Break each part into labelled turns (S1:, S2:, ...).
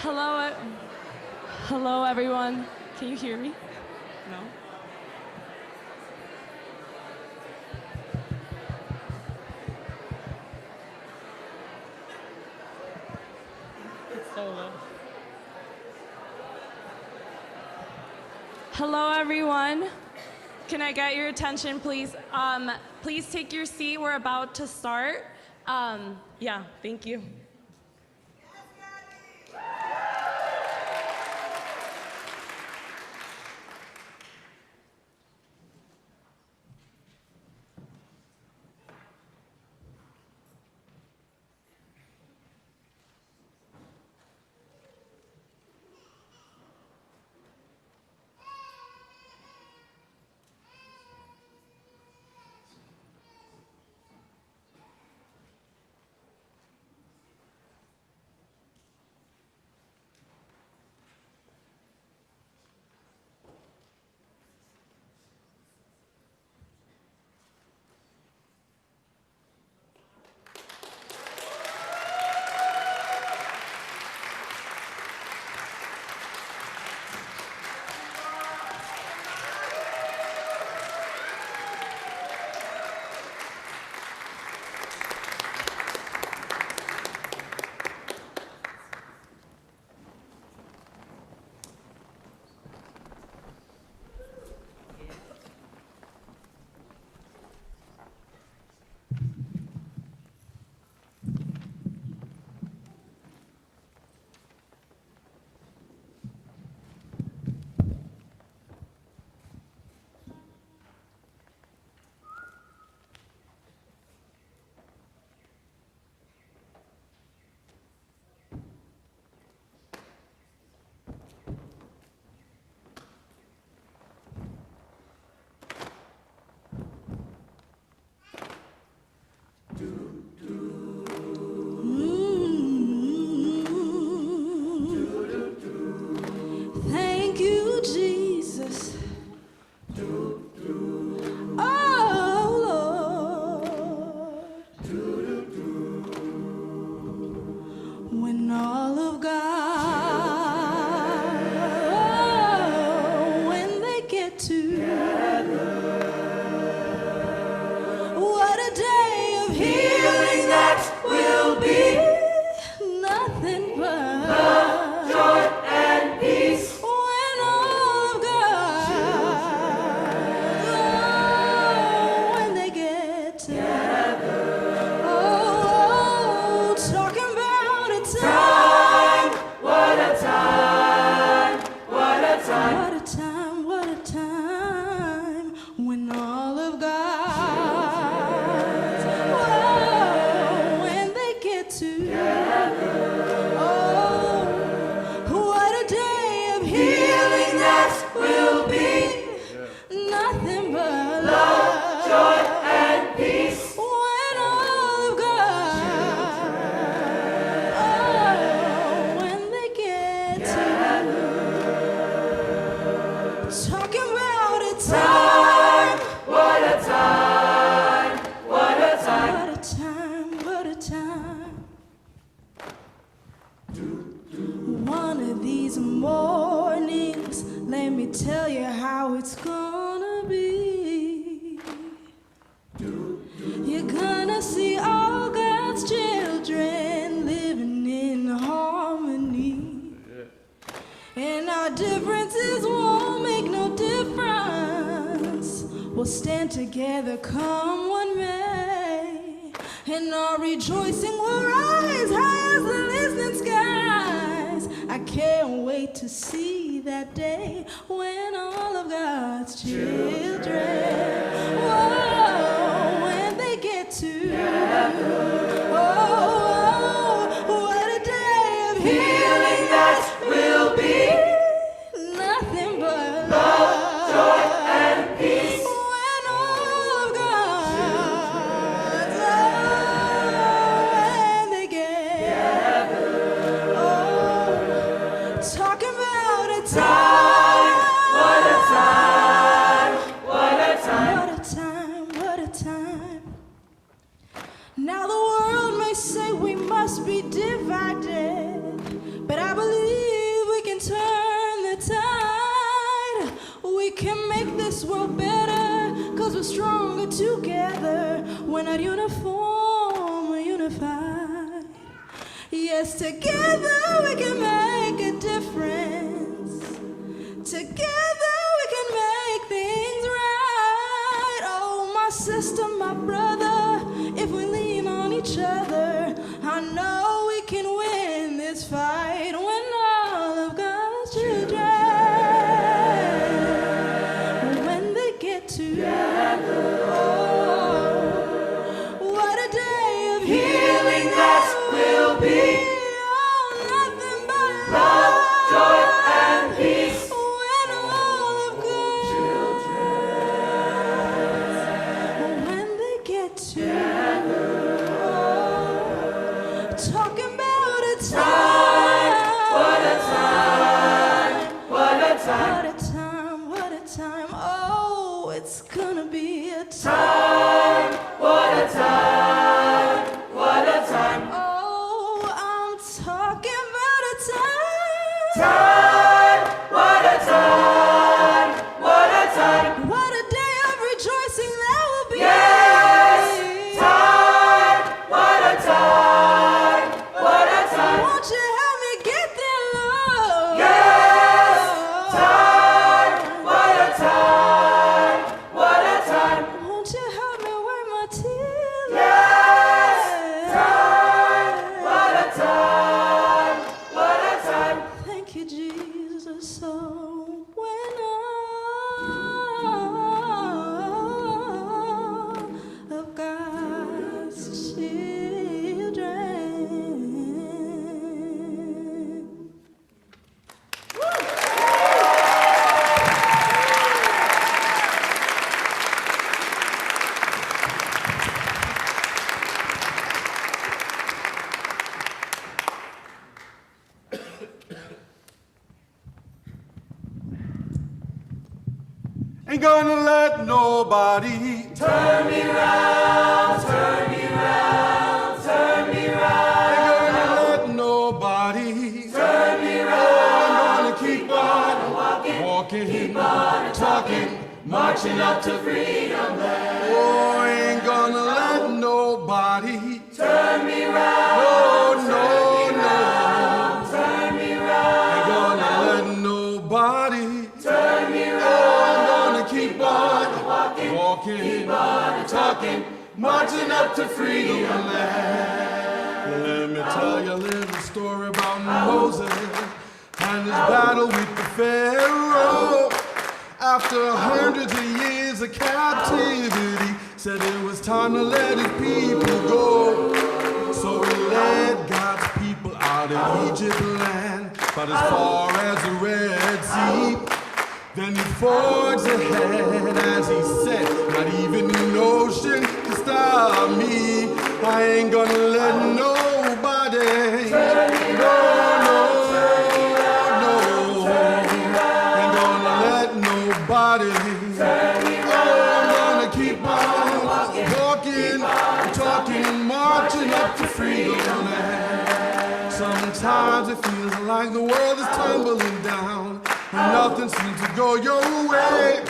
S1: Hello, everyone. Can you hear me? No? It's so low. Hello, everyone. Can I get your attention, please? Please take your seat. We're about to start. Yeah, thank you.
S2: Together, come what may, and our rejoicing will rise high as the listening skies. I can't wait to see that day when all of God's children, whoa, when they get together. Oh, what a day of healing that will be. Nothing but love, joy, and peace.
S3: Now the world may say we must be divided, but I believe
S2: we're stronger together. We're not uniform, we're unified. Yes, together we can make a difference. Together we can make things right. Oh, my sister, my brother, if we lean on each other, I know we can win this fight. When all of God's children, when they get together, oh, what a day of healing that will be. Oh, nothing but love, joy, and peace. When all of God's children, when they get together, oh, talking about a time. What a time, what a time, what a time, what a time. Oh, it's gonna be a time. What a time, what a time. Oh, I'm talking about a time. Time, what a time, what a time. What a day of rejoicing that will be. Yes, time, what a time, what a time. Won't you help me get there, Lord? Yes, time, what a time, what a time. Won't you help me wipe my tears? Yes, time, what a time, what a time. Thank you, Jesus. So when all of God's children.
S3: Ain't gonna let nobody
S4: Turn me round, turn me round, turn me round.
S3: ain't gonna let nobody
S4: Turn me
S3: I'm
S4: round,
S3: gonna keep on walking,
S4: keep on talking, marching up to freedom land.
S3: Oh, ain't gonna let nobody
S4: Turn me round,
S3: no,
S4: turn me round,
S3: ain't gonna let nobody
S4: turn me
S3: I'm
S4: round,
S3: gonna keep on walking,
S4: keep on talking,
S3: marching up to freedom land. Let me tell you a little story about Moses and his battle with the Pharaoh. After hundreds of years of captivity, said it was time to let his people go. So he led God's people out of Egypt land, but as far as the Red Sea. Then he forged ahead as he said, not even an ocean can stop me. I ain't gonna let nobody, no, ain't gonna let nobody. I'm gonna keep on walking, talking, marching up to freedom land. Sometimes it feels like the world is tumbling down. Nothing seems to go your way,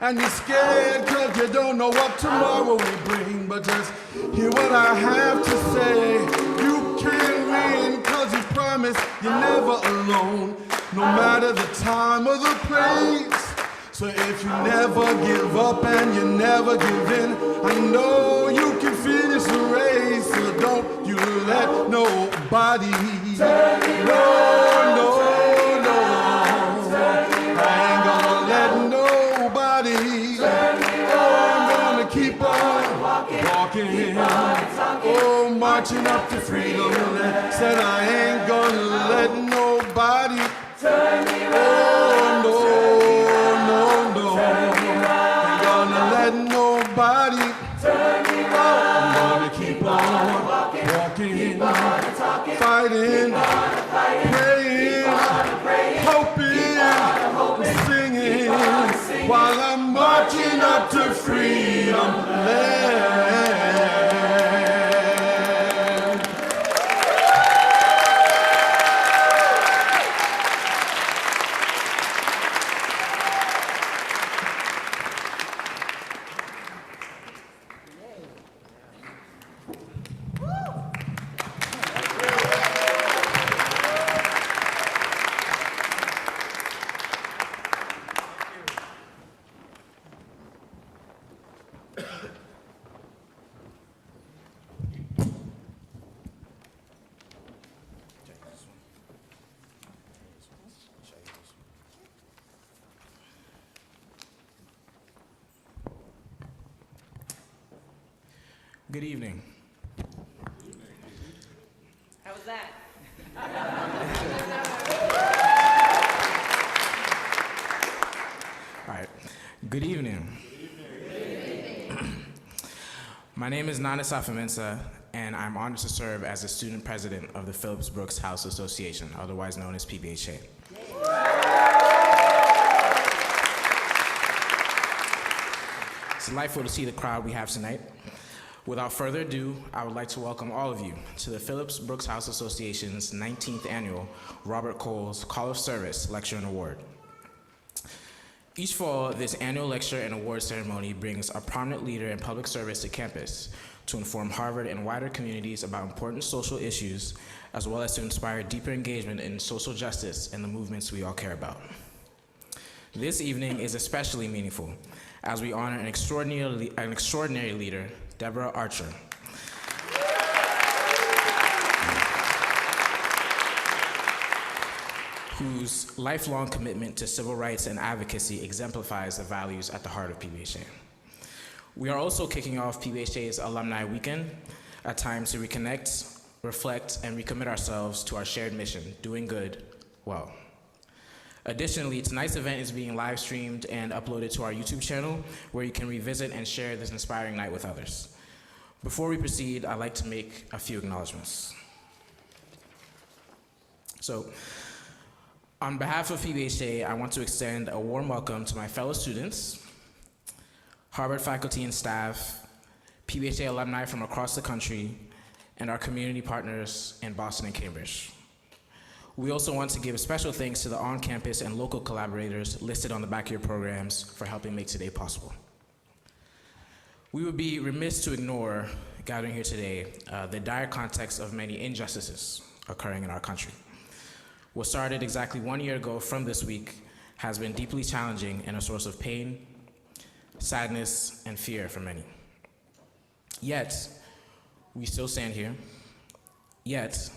S3: and you're scared cause you don't know what tomorrow will bring. But just hear what I have to say. You can win cause you promise you're never alone, no matter the time or the place. So if you never give up and you never give in, I know you can finish the race. So don't you let nobody oh, marching up to freedom land. Said I ain't gonna let nobody
S4: turn me round,
S3: oh, no. Ain't gonna let nobody
S4: turn me round.
S3: I'm gonna keep on walking, fighting, praying, hoping, singing, while I'm marching up to freedom land.
S5: Good evening.
S6: How was that?
S5: All right. Good evening. My name is Safo-Mensa, and I'm honored to serve as the student president of the Phillips Brooks House Association, otherwise known as PBHA. It's delightful to see the crowd we have tonight. Without further ado, I would like to welcome all of you to the Phillips Brooks House Association's 19th annual Robert Coles Call of Service Lecture and Award. Each fall, this annual lecture and award ceremony brings a prominent leader in public service to campus to inform Harvard and wider communities about important social issues, as well as to inspire deeper engagement in social justice and the movements we all care about. This evening is especially meaningful as we honor an extraordinary leader, Deborah Archer. Whose lifelong commitment to civil rights and advocacy exemplifies the values at the heart of PBHA. We are also kicking off PBHA's Alumni Weekend, a time to reconnect, reflect, and recommit ourselves to our shared mission, doing good well. Additionally, tonight's event is being live streamed and uploaded to our YouTube channel, where you can revisit and share this inspiring night with others. Before we proceed, I'd like to make a few acknowledgments. So, on behalf of PBHA, I want to extend a warm welcome to my fellow students, Harvard faculty and staff, PBHA alumni from across the country, and our community partners in Boston and Cambridge. We also want to give a special thanks to the on-campus and local collaborators listed on the back of your programs for helping make today possible. We would be remiss to ignore, gathering here today, the dire context of many injustices occurring in our country. What started exactly 1 year ago from this week has been deeply challenging and a source of pain, sadness, and fear for many. Yet, we still stand here. Yet,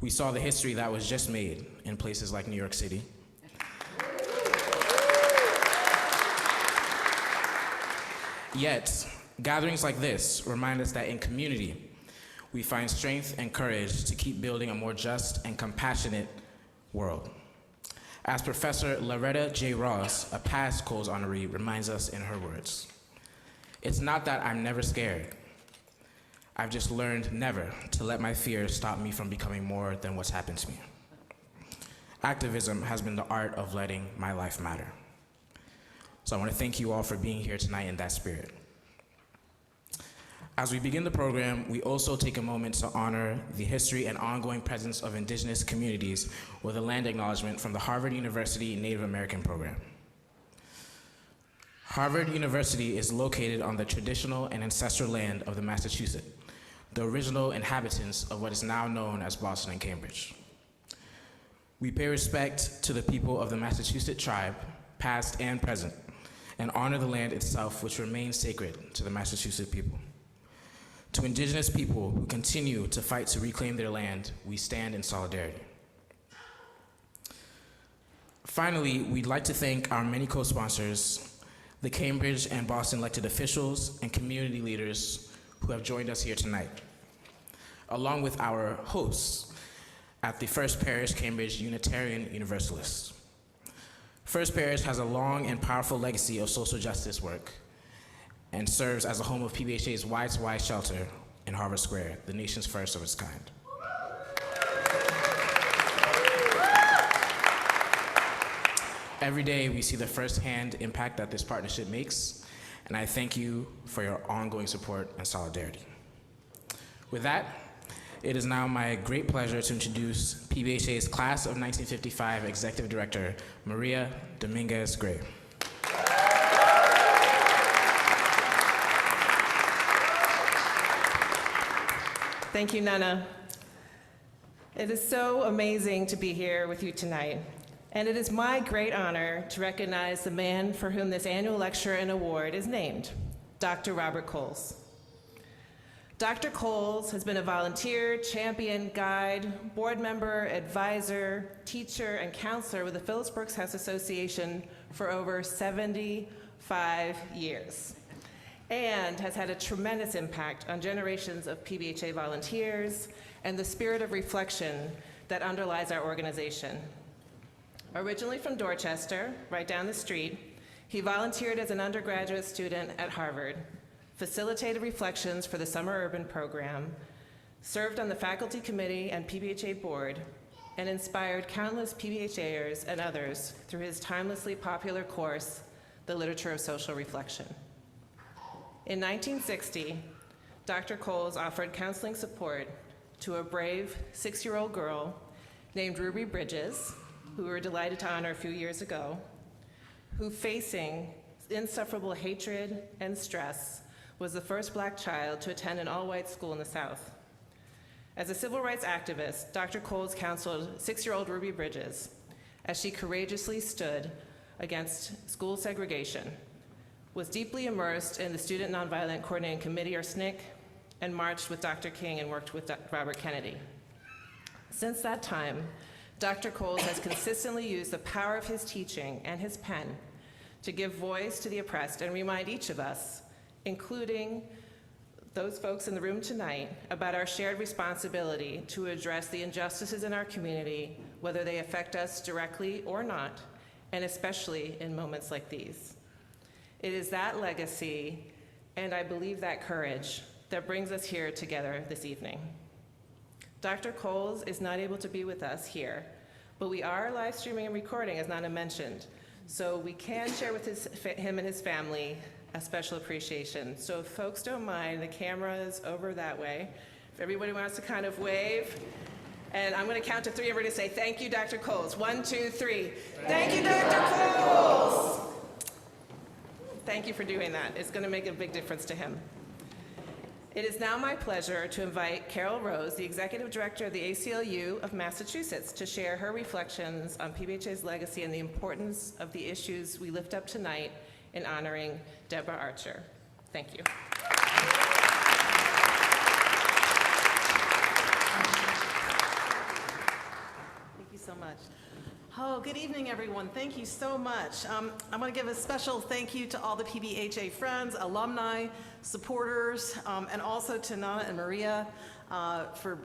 S5: we saw the history that was just made in places like New York City. Yet, gatherings like this remind us that in community, we find strength and courage to keep building a more just and compassionate world. As Professor Loretta J. Ross, a past Coles honoree, reminds us in her words, "It's not that I'm never scared. I've just learned never to let my fears stop me from becoming more than what's happened to me." Activism has been the art of letting my life matter. So I want to thank you all for being here tonight in that spirit. As we begin the program, we also take a moment to honor the history and ongoing presence of indigenous communities with a land acknowledgement from the Harvard University Native American program. Harvard University is located on the traditional and ancestral land of the Massachusetts, the original inhabitants of what is now known as Boston and Cambridge. We pay respect to the people of the Massachusetts tribe, past and present, and honor the land itself, which remains sacred to the Massachusetts people. To indigenous people who continue to fight to reclaim their land, we stand in solidarity. Finally, we'd like to thank our many co-sponsors, the Cambridge and Boston elected officials and community leaders who have joined us here tonight, along with our hosts at the First Parish Cambridge Unitarian Universalists. First Parish has a long and powerful legacy of social justice work and serves as the home of PBHA's Y2Y shelter in Harvard Square, the nation's first of its kind. Every day we see the firsthand impact that this partnership makes, and I thank you for your ongoing support and solidarity. With that, it is now my great pleasure to introduce PBHA's Class of 1955 Executive Director, Maria Dominguez Gray.
S6: Thank you, Nana. It is so amazing to be here with you tonight, and it is my great honor to recognize the man for whom this annual lecture and award is named, Dr. Robert Coles. Dr. Coles has been a volunteer, champion, guide, board member, advisor, teacher, and counselor with the Phillips Brooks House Association for over 75 years, and has had a tremendous impact on generations of PBHA volunteers and the spirit of reflection that underlies our organization. Originally from Dorchester, right down the street, he volunteered as an undergraduate student at Harvard, facilitated reflections for the Summer Urban Program, served on the faculty committee and PBHA board, and inspired countless PBHAers and others through his timelessly popular course, The Literature of Social Reflection. In 1960, Dr. Coles offered counseling support to a brave 6-year-old girl named Ruby Bridges, who we were delighted to honor a few years ago, who, facing insufferable hatred and stress, was the first Black child to attend an all-white school in the South. As a civil rights activist, Dr. Coles counseled 6-year-old Ruby Bridges as she courageously stood against school segregation, was deeply immersed in the Student Nonviolent Coordinating Committee, or SNCC, and marched with Dr. King and worked with Robert Kennedy. Since that time, Dr. Coles has consistently used the power of his teaching and his pen to give voice to the oppressed and remind each of us, including those folks in the room tonight, about our shared responsibility to address the injustices in our community, whether they affect us directly or not, and especially in moments like these. It is that legacy, and I believe that courage, that brings us here together this evening. Dr. Coles is not able to be with us here, but we are live streaming and recording, as Nana mentioned, so we can share with him and his family a special appreciation. So if folks don't mind, the camera is over that way. If everybody wants to kind of wave, and I'm going to count to 3 and we're going to say, thank you, Dr. Coles. 1, 2, 3. Thank you, Dr. Coles. Thank you for doing that. It's going to make a big difference to him. It is now my pleasure to invite Carol Rose, the Executive Director of the ACLU of Massachusetts, to share her reflections on PBHA's legacy and the importance of the issues we lift up tonight in honoring Deborah Archer. Thank you.
S7: Thank you so much. Oh, good evening, everyone. Thank you so much. I want to give a special thank you to all the PBHA friends, alumni, supporters, and also to Nana and Maria for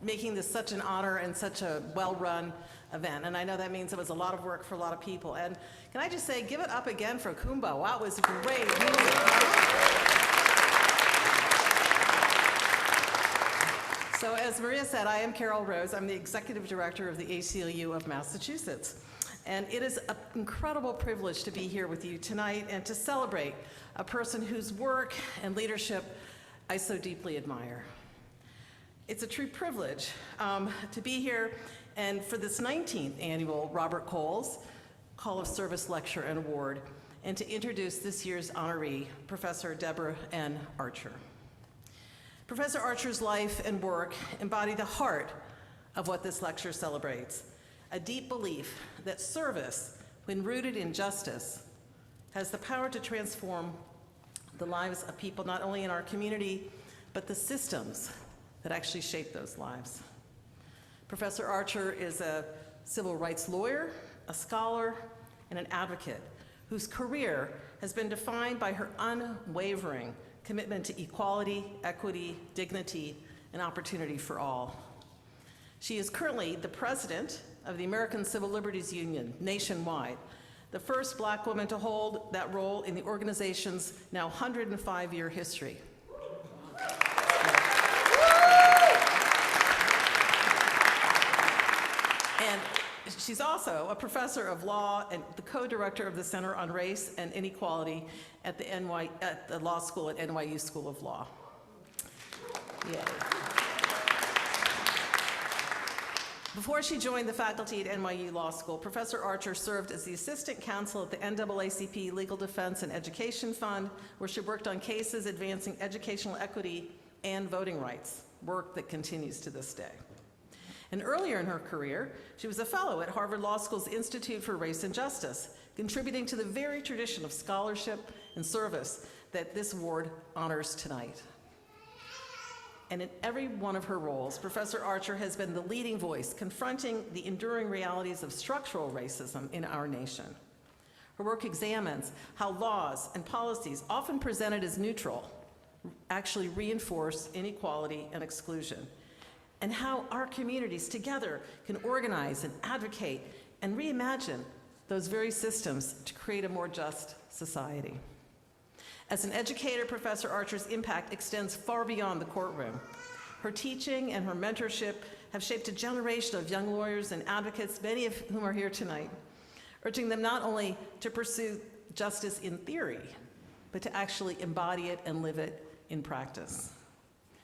S7: making this such an honor and such a well-run event. And I know that means it was a lot of work for a lot of people. And can I just say, give it up again for Kumbo. Wow, it was great. So as Maria said, I am Carol Rose. I'm the Executive Director of the ACLU of Massachusetts. And it is an incredible privilege to be here with you tonight and to celebrate a person whose work and leadership I so deeply admire. It's a true privilege to be here and for this 19th annual Robert Coles Call of Service Lecture and Award, and to introduce this year's honoree, Professor Deborah N. Archer. Professor Archer's life and work embody the heart of what this lecture celebrates, a deep belief that service, when rooted in justice, has the power to transform the lives of people not only in our community, but the systems that actually shape those lives. Professor Archer is a civil rights lawyer, a scholar, and an advocate whose career has been defined by her unwavering commitment to equality, equity, dignity, and opportunity for all. She is currently the president of the American Civil Liberties Union nationwide, the first Black woman to hold that role in the organization's now 105-year history. And she's also a professor of law and the co-director of the Center on Race and Inequality at the law school at NYU School of Law. Yay. Before she joined the faculty at NYU Law School, Professor Archer served as the assistant counsel at the NAACP Legal Defense and Education Fund, where she worked on cases advancing educational equity and voting rights, work that continues to this day. And earlier in her career, she was a fellow at Harvard Law School's Institute for Race and Justice, contributing to the very tradition of scholarship and service that this award honors tonight. And in every one of her roles, Professor Archer has been the leading voice confronting the enduring realities of structural racism in our nation. Her work examines how laws and policies, often presented as neutral, actually reinforce inequality and exclusion, and how our communities together can organize and advocate and reimagine those very systems to create a more just society. As an educator, Professor Archer's impact extends far beyond the courtroom. Her teaching and her mentorship have shaped a generation of young lawyers and advocates, many of whom are here tonight, urging them not only to pursue justice in theory, but to actually embody it and live it in practice.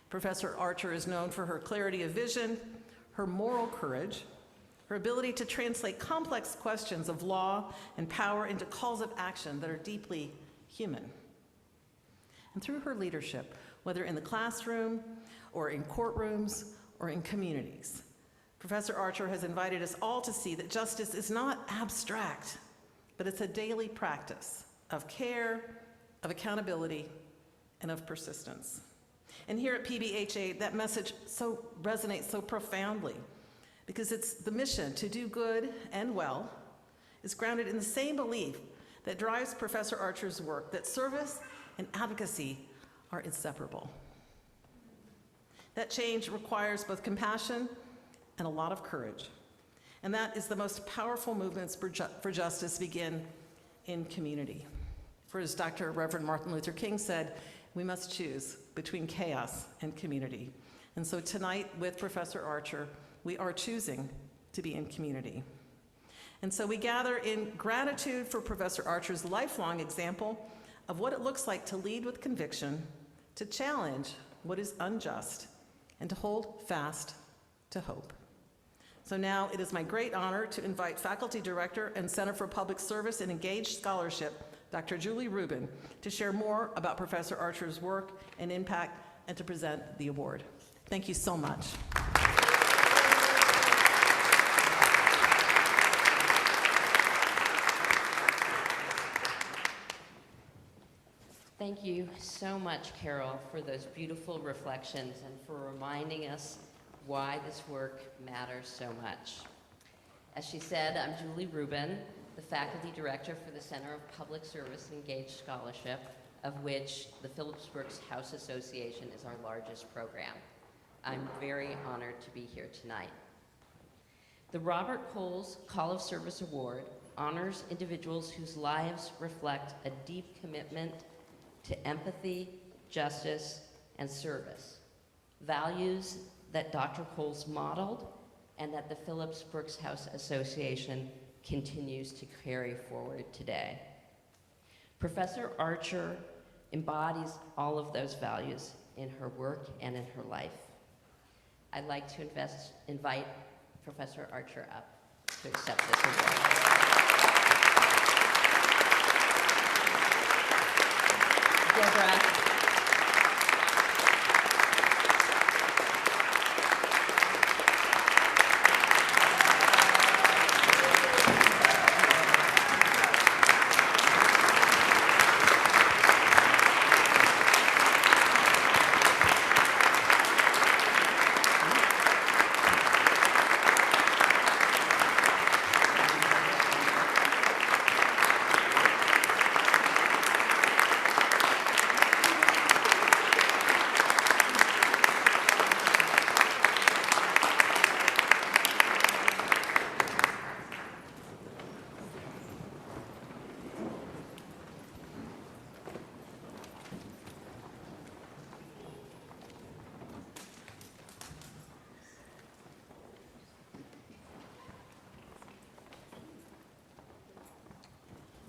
S7: Professor Archer is known for her clarity of vision, her moral courage, her ability to translate complex questions of law and power into calls of action that are deeply human. And through her leadership, whether in the classroom or in courtrooms or in communities, Professor Archer has invited us all to see that justice is not abstract, but it's a daily practice of care, of accountability, and of persistence. And here at PBHA, that message so resonates so profoundly because it's the mission to do good and well is grounded in the same belief that drives Professor Archer's work, that service and advocacy are inseparable. That change requires both compassion and a lot of courage. And that is the most powerful movements for justice begin in community. For as Dr. Reverend Martin Luther King said, we must choose between chaos and community. And so tonight with Professor Archer, we are choosing to be in community. And so we gather in gratitude for Professor Archer's lifelong example of what it looks like to lead with conviction, to challenge what is unjust, and to hold fast to hope. So now it is my great honor to invite Faculty Director and Center for Public Service and Engaged Scholarship, Dr. Julie Reuben, to share more about Professor Archer's work and impact and to present the award. Thank you so much.
S8: Thank you so much, Carol, for those beautiful reflections and for reminding us why this work matters so much. As she said, I'm Julie Reuben, the Faculty Director for the Center of Public Service and Engaged Scholarship, of which the Phillips Brooks House Association is our largest program. I'm very honored to be here tonight. The Robert Coles Call of Service Award honors individuals whose lives reflect a deep commitment to empathy, justice, and service, values that Dr. Coles modeled and that the Phillips Brooks House Association continues to carry forward today. Professor Archer embodies all of those values in her work and in her life. I'd like to invite Professor Archer up to accept this award. Deborah.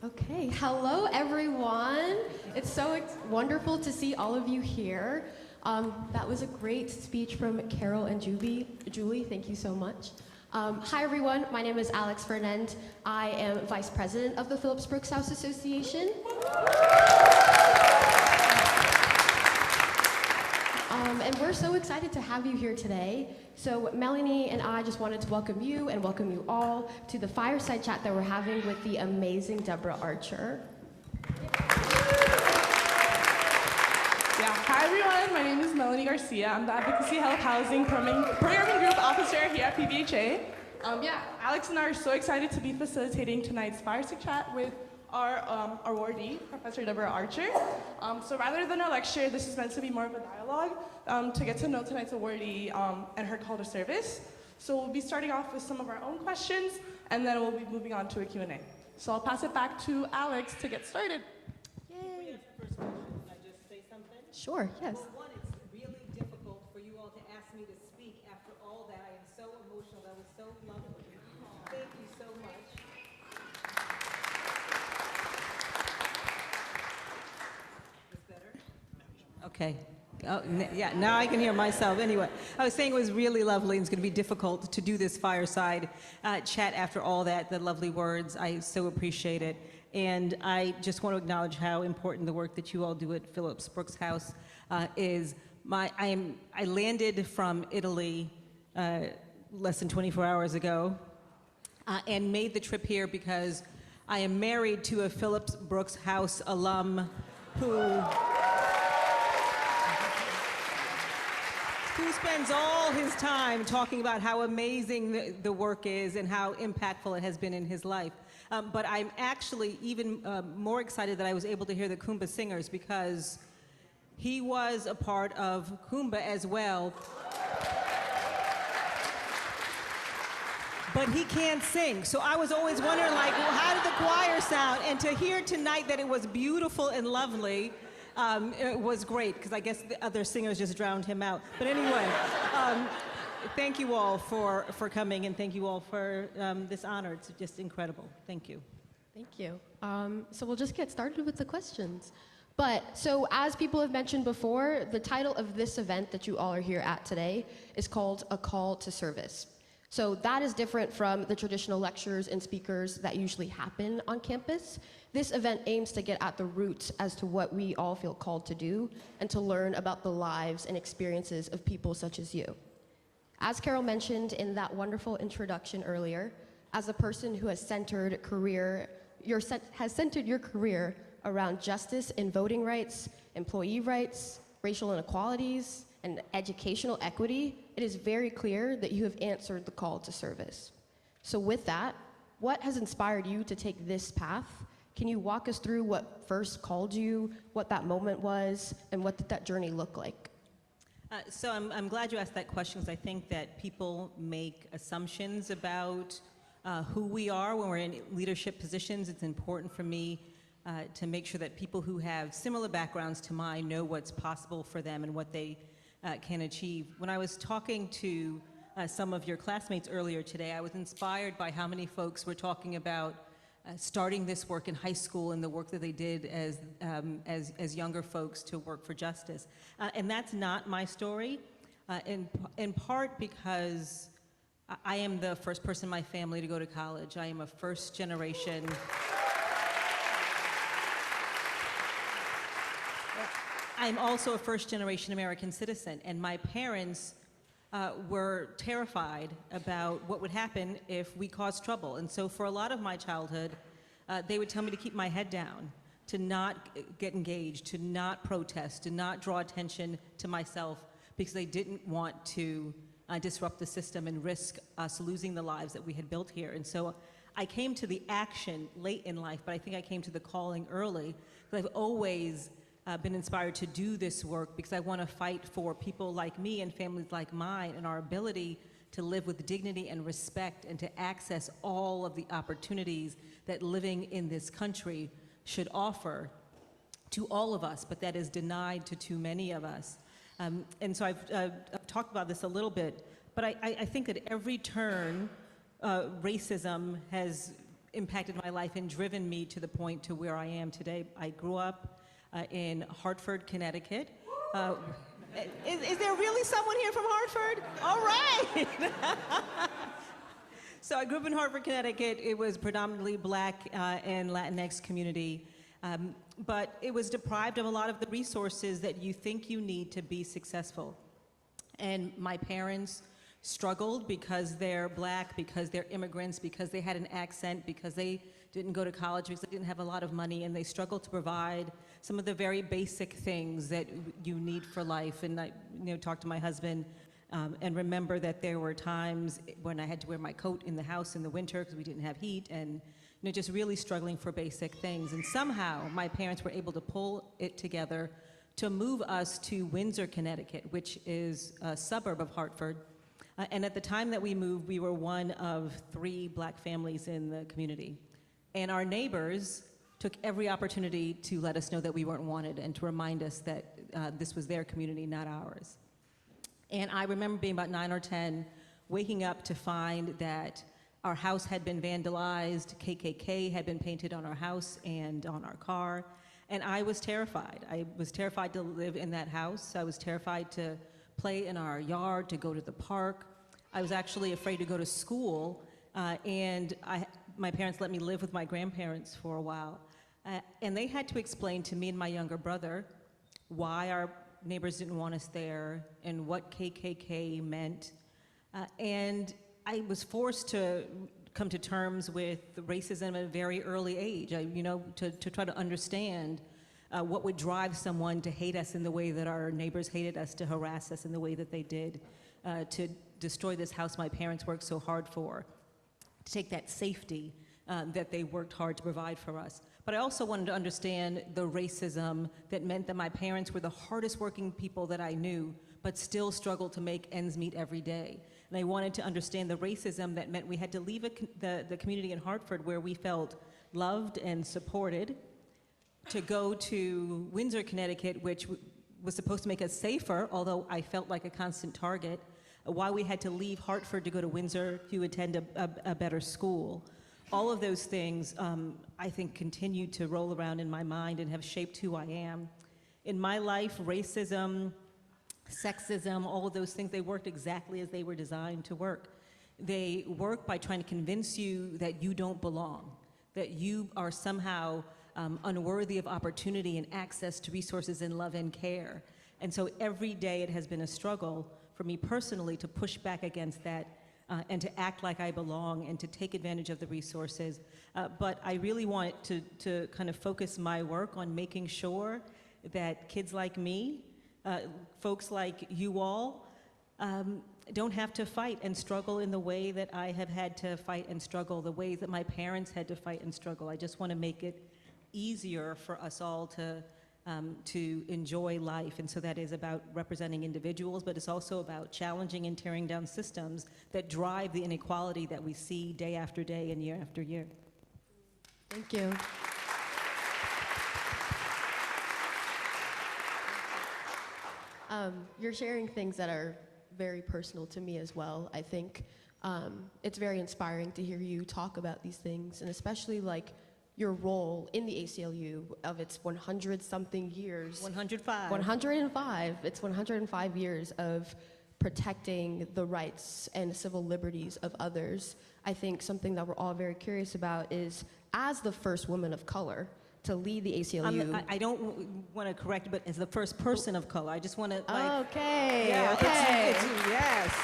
S9: Okay, hello everyone. It's so wonderful to see all of you here. That was a great speech from Carol and Julie, thank you so much. Hi everyone, my name is Alex Fernand. I am Vice President of the Phillips Brooks House Association. And we're so excited to have you here today. So Melanie and I just wanted to welcome you and welcome you all to the fireside chat that we're having with the amazing Deborah Archer.
S10: Hi everyone, my name is Melanie Garcia. I'm the Advocacy Health Housing Programming Group Officer here at PBHA. Alex and I are so excited to be facilitating tonight's fireside chat with our awardee, Professor Deborah Archer. So rather than a lecture, this is meant to be more of a dialogue to get to know tonight's awardee and her call to service. So we'll be starting off with some of our own questions, and then we'll be moving on to a Q&A. So I'll pass it back to Alex to get started.
S11: Yay. First question, can I just say something?
S9: Sure, yes.
S11: Well, one, it's really difficult for you all to ask me to speak after all that. I am so emotional. That was so lovely. Thank you so much. Is this better? Okay. Oh, yeah, now I can hear myself. Anyway, I was saying it was really lovely, and it's going to be difficult to do this fireside chat after all that, the lovely words. I so appreciate it. And I just want to acknowledge how important the work that you all do at Phillips Brooks House is. I landed from Italy less than 24 hours ago and made the trip here because I am married to a Phillips Brooks House alum who spends all his time talking about how amazing the work is and how impactful it has been in his life. But I'm actually even more excited that I was able to hear the Kumba singers because he was a part of Kumba as well. But he can't sing. So I was always wondering, like, well, how did the choir sound? And to hear tonight that it was beautiful and lovely, it was great, because I guess the other singers just drowned him out. But anyway, thank you all for coming, and thank you all for this honor. It's just incredible. Thank you.
S9: Thank you. So we'll just get started with the questions. So as people have mentioned before, the title of this event that you all are here at today is called A Call to Service. So that is different from the traditional lectures and speakers that usually happen on campus. This event aims to get at the roots as to what we all feel called to do and to learn about the lives and experiences of people such as you. As Carol mentioned in that wonderful introduction earlier, as a person who has centered your career around justice and voting rights, employee rights, racial inequalities, and educational equity, it is very clear that you have answered the call to service. So with that, what has inspired you to take this path? Can you walk us through what first called you, what that moment was, and what did that journey look like?
S11: So I'm glad you asked that question, because I think that people make assumptions about who we are when we're in leadership positions. It's important for me to make sure that people who have similar backgrounds to mine know what's possible for them and what they can achieve. When I was talking to some of your classmates earlier today, I was inspired by how many folks were talking about starting this work in high school and the work that they did as younger folks to work for justice. And that's not my story, in part because I am the first person in my family to go to college. I am a first generation. I'm also a first-generation American citizen, and my parents were terrified about what would happen if we caused trouble. And so for a lot of my childhood, they would tell me to keep my head down, to not get engaged, to not protest, to not draw attention to myself, because they didn't want to disrupt the system and risk us losing the lives that we had built here. And so I came to the action late in life, but I think I came to the calling early, because I've always been inspired to do this work because I want to fight for people like me and families like mine and our ability to live with dignity and respect and to access all of the opportunities that living in this country should offer to all of us, but that is denied to too many of us. And so I've talked about this a little bit, but I think that every turn, racism has impacted my life and driven me to the point to where I am today. I grew up in Hartford, Connecticut. Is there really someone here from Hartford? All right. So I grew up in Hartford, Connecticut. It was predominantly Black and Latinx community, but it was deprived of a lot of the resources that you think you need to be successful. And my parents struggled because they're Black, because they're immigrants, because they had an accent, because they didn't go to college because they didn't have a lot of money, and they struggled to provide some of the very basic things that you need for life. And I talked to my husband and remember that there were times when I had to wear my coat in the house in the winter because we didn't have heat, and just really struggling for basic things. And somehow my parents were able to pull it together to move us to Windsor, Connecticut, which is a suburb of Hartford. And at the time that we moved, we were one of 3 Black families in the community. And our neighbors took every opportunity to let us know that we weren't wanted and to remind us that this was their community, not ours. And I remember being about 9 or 10, waking up to find that our house had been vandalized, KKK had been painted on our house and on our car, and I was terrified. I was terrified to live in that house. I was terrified to play in our yard, to go to the park. I was actually afraid to go to school, and my parents let me live with my grandparents for a while. And they had to explain to me and my younger brother why our neighbors didn't want us there and what KKK meant. And I was forced to come to terms with racism at a very early age, to try to understand what would drive someone to hate us in the way that our neighbors hated us, to harass us in the way that they did, to destroy this house my parents worked so hard for, to take that safety that they worked hard to provide for us. But I also wanted to understand the racism that meant that my parents were the hardest working people that I knew, but still struggled to make ends meet every day. And I wanted to understand the racism that meant we had to leave the community in Hartford where we felt loved and supported, to go to Windsor, Connecticut, which was supposed to make us safer, although I felt like a constant target, why we had to leave Hartford to go to Windsor to attend a better school. All of those things, I think, continue to roll around in my mind and have shaped who I am. In my life, racism, sexism, all of those things, they worked exactly as they were designed to work. They work by trying to convince you that you don't belong, that you are somehow unworthy of opportunity and access to resources and love and care. And so every day it has been a struggle for me personally to push back against that and to act like I belong and to take advantage of the resources. But I really want to kind of focus my work on making sure that kids like me, folks like you all, don't have to fight and struggle in the way that I have had to fight and struggle, the way that my parents had to fight and struggle. I just want to make it easier for us all to enjoy life. And so that is about representing individuals, but it's also about challenging and tearing down systems that drive the inequality that we see day after day and year after year.
S9: Thank you. You're sharing things that are very personal to me as well. I think it's very inspiring to hear you talk about these things, and especially like your role in the ACLU of its 100-something years.
S11: 105.
S9: 105. It's 105 years of protecting the rights and civil liberties of others. I think something that we're all very curious about is, as the first woman of color to lead the ACLU.
S11: I don't want to correct, but as the first person of color, I just want to like.
S9: Okay.
S11: Yeah,
S9: okay.
S11: It's yes.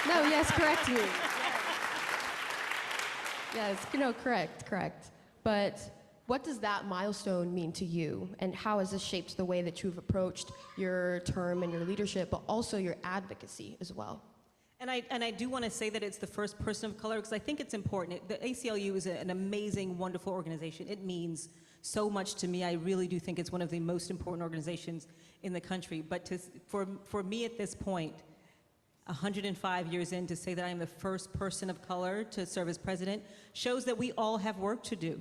S9: No, yes, correct me. Yes, correct. But what does that milestone mean to you, and how has this shaped the way that you've approached your term and your leadership, but also your advocacy as well?
S11: And I do want to say that it's the first person of color because I think it's important. The ACLU is an amazing, wonderful organization. It means so much to me. I really do think it's one of the most important organizations in the country. But for me at this point, 105 years in, to say that I am the first person of color to serve as president shows that we all have work to do,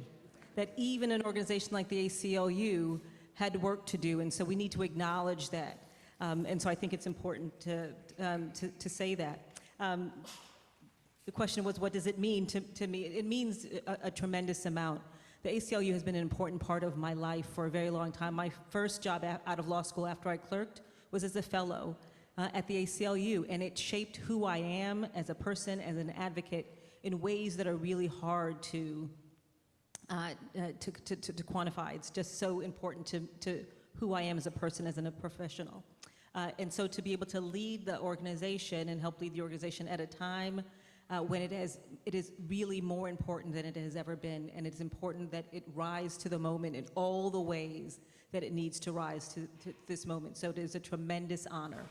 S11: that even an organization like the ACLU had work to do, and so we need to acknowledge that. And so I think it's important to say that. The question was, what does it mean to me? It means a tremendous amount. The ACLU has been an important part of my life for a very long time. My first job out of law school after I clerked was as a fellow at the ACLU, and it shaped who I am as a person, as an advocate, in ways that are really hard to quantify. It's just so important to who I am as a person, as a professional. And so to be able to lead the organization and help lead the organization at a time when it is really more important than it has ever been, and it's important that it rise to the moment in all the ways that it needs to rise to this moment. So it is a tremendous honor,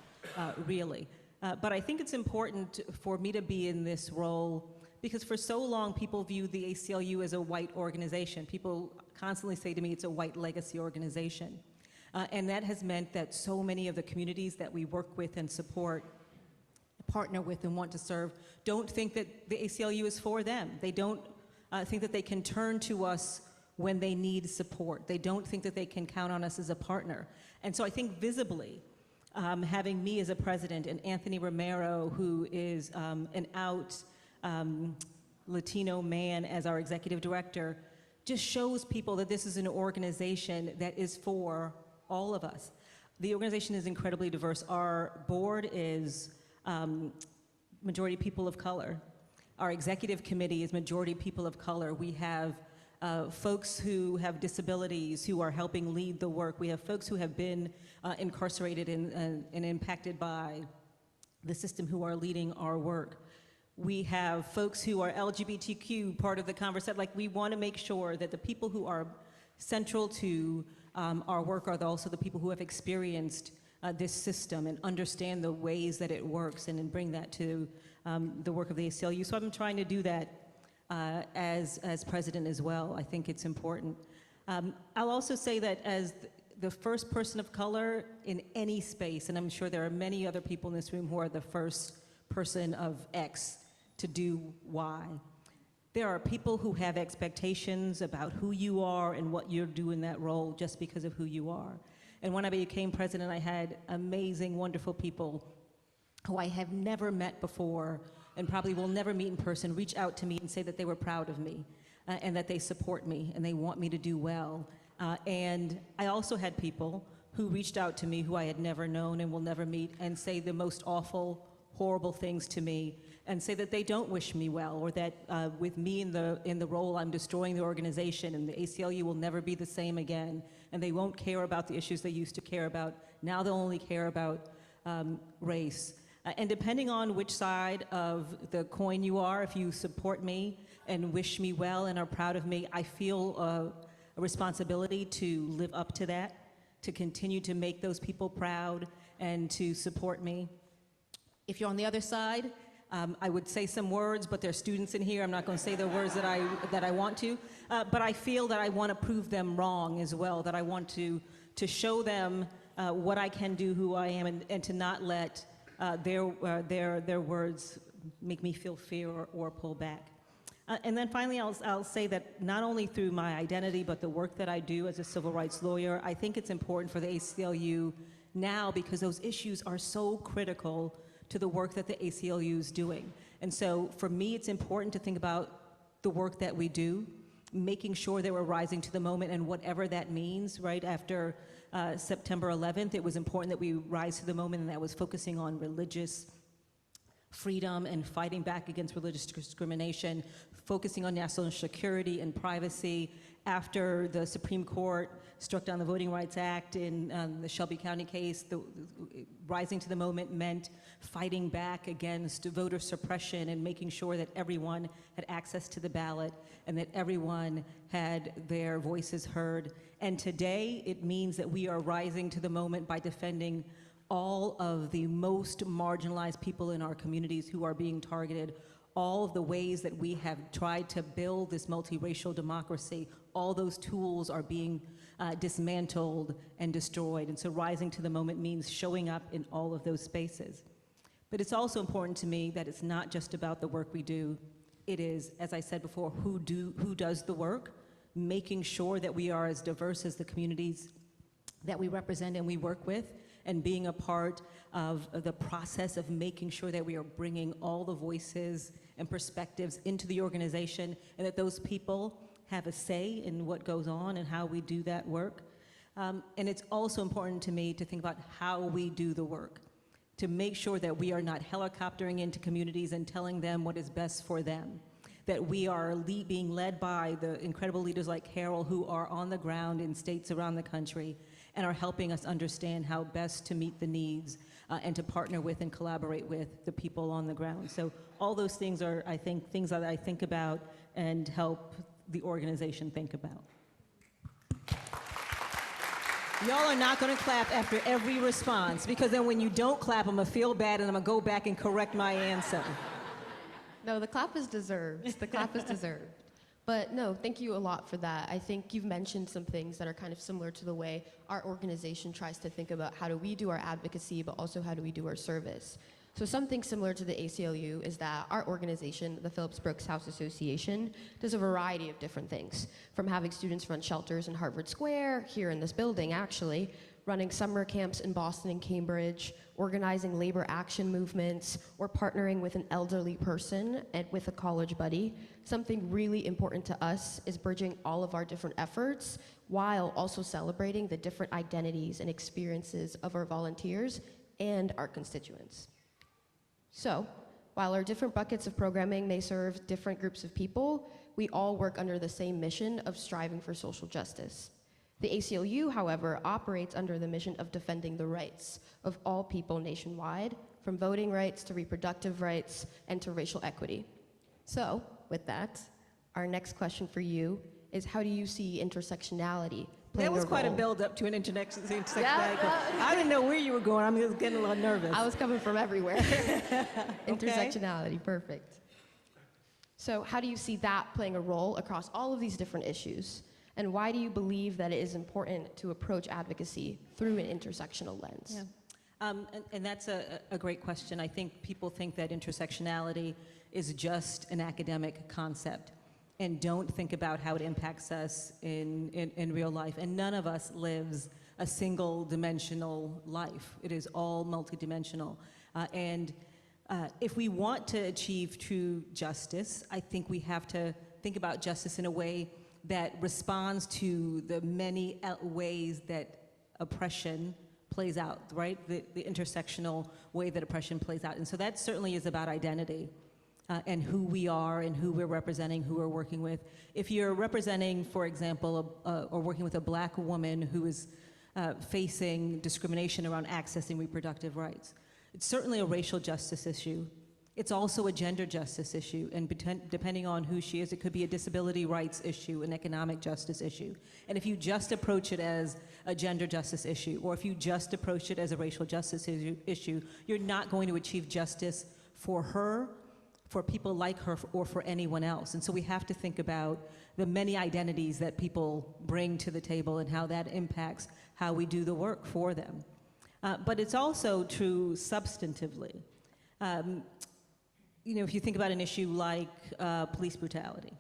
S11: really. But I think it's important for me to be in this role because for so long people viewed the ACLU as a white organization. People constantly say to me it's a white legacy organization. And that has meant that so many of the communities that we work with and support, partner with and want to serve, don't think that the ACLU is for them. They don't think that they can turn to us when they need support. They don't think that they can count on us as a partner. And so I think visibly, having me as a president and Anthony Romero, who is an out Latino man as our executive director, just shows people that this is an organization that is for all of us. The organization is incredibly diverse. Our board is majority people of color. Our executive committee is majority people of color. We have folks who have disabilities who are helping lead the work. We have folks who have been incarcerated and impacted by the system who are leading our work. We have folks who are LGBTQ, part of the conversation. Like, we want to make sure that the people who are central to our work are also the people who have experienced this system and understand the ways that it works and then bring that to the work of the ACLU. So I'm trying to do that as president as well. I think it's important. I'll also say that as the first person of color in any space, and I'm sure there are many other people in this room who are the first person of X to do Y. There are people who have expectations about who you are and what you're doing in that role just because of who you are. And when I became president, I had amazing, wonderful people who I have never met before and probably will never meet in person reach out to me and say that they were proud of me and that they support me and they want me to do well. And I also had people who reached out to me who I had never known and will never meet and say the most awful, horrible things to me and say that they don't wish me well or that with me in the role I'm destroying the organization and the ACLU will never be the same again and they won't care about the issues they used to care about. Now they'll only care about race. And depending on which side of the coin you are, if you support me and wish me well and are proud of me, I feel a responsibility to live up to that, to continue to make those people proud and to support me. If you're on the other side, I would say some words, but there are students in here. I'm not going to say the words that I want to, but I feel that I want to prove them wrong as well, that I want to show them what I can do, who I am, and to not let their words make me feel fear or pull back. And then finally, I'll say that not only through my identity, but the work that I do as a civil rights lawyer, I think it's important for the ACLU now because those issues are so critical to the work that the ACLU is doing. And so for me, it's important to think about the work that we do, making sure that we're rising to the moment and whatever that means, right? After September 11th, it was important that we rise to the moment, and that was focusing on religious freedom and fighting back against religious discrimination, focusing on national security and privacy. After the Supreme Court struck down the Voting Rights Act in the Shelby County case, rising to the moment meant fighting back against voter suppression and making sure that everyone had access to the ballot and that everyone had their voices heard. And today, it means that we are rising to the moment by defending all of the most marginalized people in our communities who are being targeted, all of the ways that we have tried to build this multiracial democracy, all those tools are being dismantled and destroyed. And so rising to the moment means showing up in all of those spaces. But it's also important to me that it's not just about the work we do. It is, as I said before, who does the work, making sure that we are as diverse as the communities that we represent and we work with, and being a part of the process of making sure that we are bringing all the voices and perspectives into the organization and that those people have a say in what goes on and how we do that work. And it's also important to me to think about how we do the work, to make sure that we are not helicoptering into communities and telling them what is best for them, that we are being led by the incredible leaders like Carol who are on the ground in states around the country and are helping us understand how best to meet the needs and to partner with and collaborate with the people on the ground. So all those things are, I think, things that I think about and help the organization think about. Y'all are not going to clap after every response, because then when you don't clap, I'm going to feel bad and I'm going to go back and correct my answer.
S9: No, the clap is deserved. The clap is deserved. But no, thank you a lot for that. I think you've mentioned some things that are kind of similar to the way our organization tries to think about how do we do our advocacy, but also how do we do our service. So something similar to the ACLU is that our organization, the Phillips Brooks House Association, does a variety of different things, from having students run shelters in Harvard Square, here in this building actually, running summer camps in Boston and Cambridge, organizing labor action movements, or partnering with an elderly person and with a college buddy. Something really important to us is bridging all of our different efforts while also celebrating the different identities and experiences of our volunteers and our constituents. So, while our different buckets of programming may serve different groups of people, we all work under the same mission of striving for social justice. The ACLU, however, operates under the mission of defending the rights of all people nationwide, from voting rights to reproductive rights and to racial equity. So, with that, our next question for you is, how do you see intersectionality playing
S11: That was
S9: a
S11: quite a
S9: role?
S11: build-up to an intersectionality.
S9: Yeah.
S11: I didn't know where you were going. I'm just getting a little nervous.
S9: I was coming from everywhere. Intersectionality, perfect. So how do you see that playing a role across all of these different issues? And why do you believe that it is important to approach advocacy through an intersectional lens?
S11: Yeah. And that's a great question. I think people think that intersectionality is just an academic concept and don't think about how it impacts us in real life. And none of us lives a single dimensional life. It is all multidimensional. If we want to achieve true justice, I think we have to think about justice in a way that responds to the many ways that oppression plays out, right? The intersectional way that oppression plays out. And so that certainly is about identity. And who we are and who we're representing, who we're working with. If you're representing, for example, or working with a Black woman who is facing discrimination around accessing reproductive rights, it's certainly a racial justice issue. It's also a gender justice issue, and depending on who she is, it could be a disability rights issue, an economic justice issue. And if you just approach it as a gender justice issue, or if you just approach it as a racial justice issue, you're not going to achieve justice for her, for people like her, or for anyone else. And so we have to think about the many identities that people bring to the table and how that impacts how we do the work for them. But it's also true substantively. If you think about an issue like police brutality,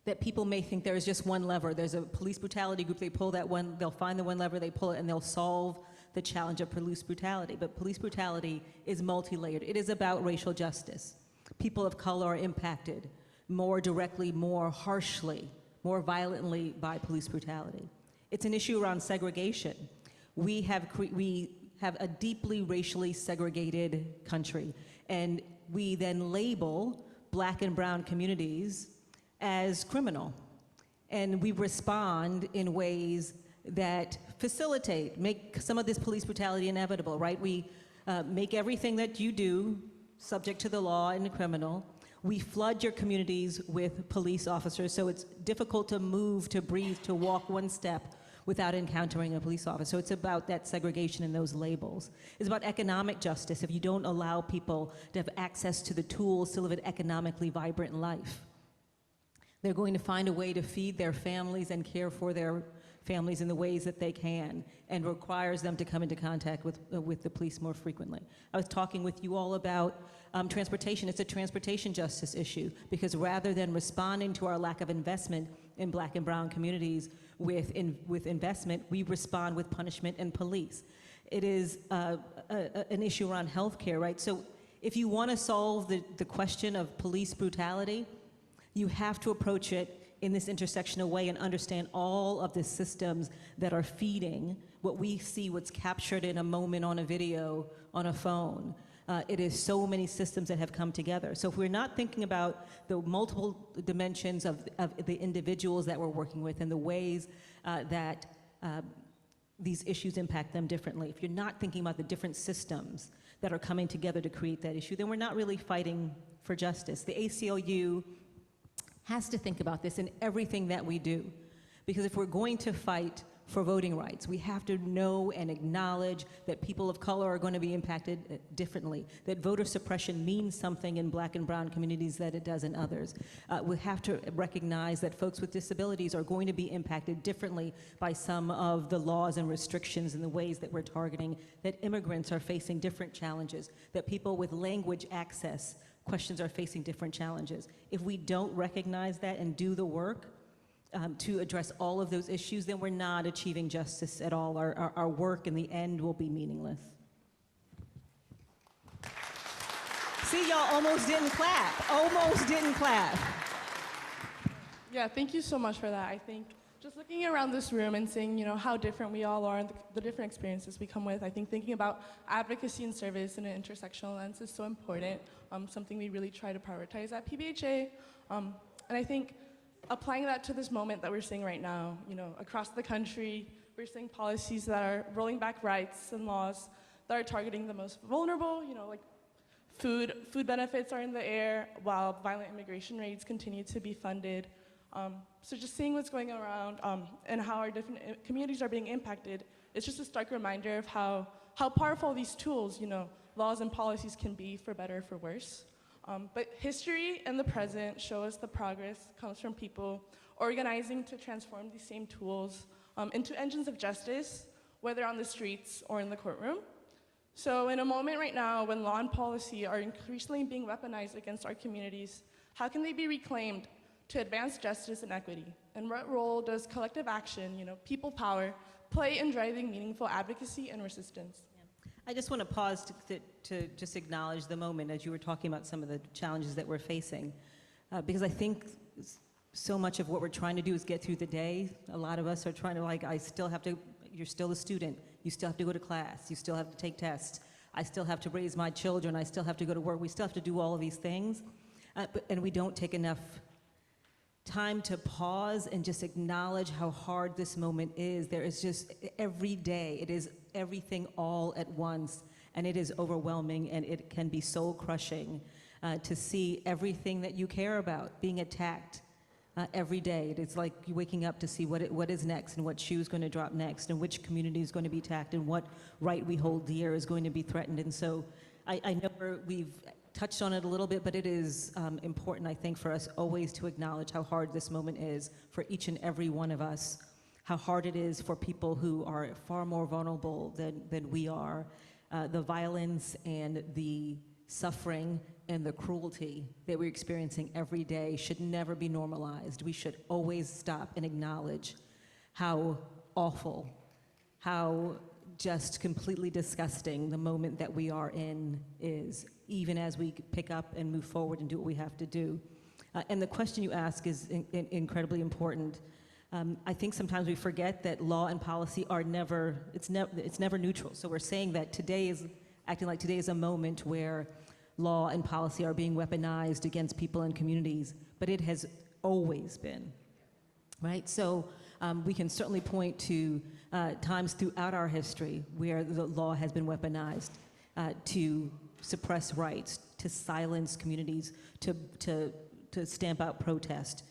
S11: that people may think there is just one lever. There's a police brutality group, they pull that one, they'll find the one lever, they pull it, and they'll solve the challenge of police brutality. But police brutality is multi-layered. It is about racial justice. People of color are impacted more directly, more harshly, more violently by police brutality. It's an issue around segregation. We have a deeply racially segregated country, and we then label Black and brown communities as criminal. And we respond in ways that facilitate, make some of this police brutality inevitable, right? We make everything that you do subject to the law and criminal. We flood your communities with police officers, so it's difficult to move, to breathe, to walk one step without encountering a police officer. So it's about that segregation and those labels. It's about economic justice. If you don't allow people to have access to the tools to live an economically vibrant life, they're going to find a way to feed their families and care for their families in the ways that they can, and requires them to come into contact with the police more frequently. I was talking with you all about transportation. It's a transportation justice issue, because rather than responding to our lack of investment in Black and brown communities with investment, we respond with punishment and police. It is an issue around healthcare, right? So if you want to solve the question of police brutality, you have to approach it in this intersectional way and understand all of the systems that are feeding what we see, what's captured in a moment on a video, on a phone. It is so many systems that have come together. So if we're not thinking about the multiple dimensions of the individuals that we're working with and the ways that these issues impact them differently, if you're not thinking about the different systems that are coming together to create that issue, then we're not really fighting for justice. The ACLU has to think about this in everything that we do. Because if we're going to fight for voting rights, we have to know and acknowledge that people of color are going to be impacted differently, that voter suppression means something in Black and brown communities that it does in others. We have to recognize that folks with disabilities are going to be impacted differently by some of the laws and restrictions and the ways that we're targeting, that immigrants are facing different challenges, that people with language access questions are facing different challenges. If we don't recognize that and do the work to address all of those issues, then we're not achieving justice at all. Our work in the end will be meaningless. See, y'all almost didn't clap. Almost didn't clap.
S10: Yeah, thank you so much for that. I think just looking around this room and seeing, how different we all are and the different experiences we come with, I think thinking about advocacy and service in an intersectional lens is so important, something we really try to prioritize at PBHA. And I think applying that to this moment that we're seeing right now, across the country, we're seeing policies that are rolling back rights and laws that are targeting the most vulnerable, like food benefits are in the air while violent immigration raids continue to be funded. So just seeing what's going around and how our different communities are being impacted, it's just a stark reminder of how powerful these tools, laws and policies can be for better or for worse. But history and the present show us the progress comes from people organizing to transform these same tools into engines of justice, whether on the streets or in the courtroom. So in a moment right now when law and policy are increasingly being weaponized against our communities, how can they be reclaimed to advance justice and equity? And what role does collective action, people power, play in driving meaningful advocacy and resistance?
S11: I just want to pause to just acknowledge the moment as you were talking about some of the challenges that we're facing, because I think so much of what we're trying to do is get through the day. A lot of us are trying to, you're still a student, you still have to go to class, you still have to take tests, I still have to raise my children, I still have to go to work, we still have to do all of these things, and we don't take enough time to pause and just acknowledge how hard this moment is. There is just, every day, it is everything all at once, and it is overwhelming, and it can be soul crushing to see everything that you care about being attacked every day. It's like you waking up to see what is next, and what shoe is going to drop next, and which community is going to be attacked, and what right we hold dear is going to be threatened. And so I know we've touched on it a little bit, but it is important, I think, for us always to acknowledge how hard this moment is for each and every one of us, how hard it is for people who are far more vulnerable than we are. The violence and the suffering and the cruelty that we're experiencing every day should never be normalized. We should always stop and acknowledge how awful, how just completely disgusting the moment that we are in is, even as we pick up and move forward and do what we have to do. And the question you ask is incredibly important. I think sometimes we forget that law and policy are never neutral. So we're saying that acting like today is a moment where law and policy are being weaponized against people and communities, but it has always been, right? So we can certainly point to times throughout our history where the law has been weaponized to suppress rights, to silence communities, to stamp out protest,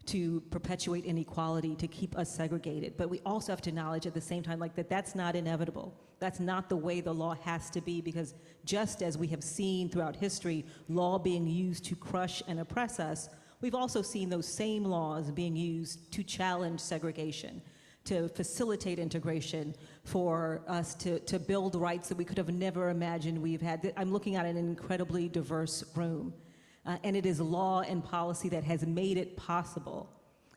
S11: to perpetuate inequality, to keep us segregated. But we also have to acknowledge at the same time that's not inevitable. That's not the way the law has to be, because just as we have seen throughout history law being used to crush and oppress us, we've also seen those same laws being used to challenge segregation, to facilitate integration, for us to build rights that we could have never imagined we've had. I'm looking at an incredibly diverse room. And it is law and policy that has made it possible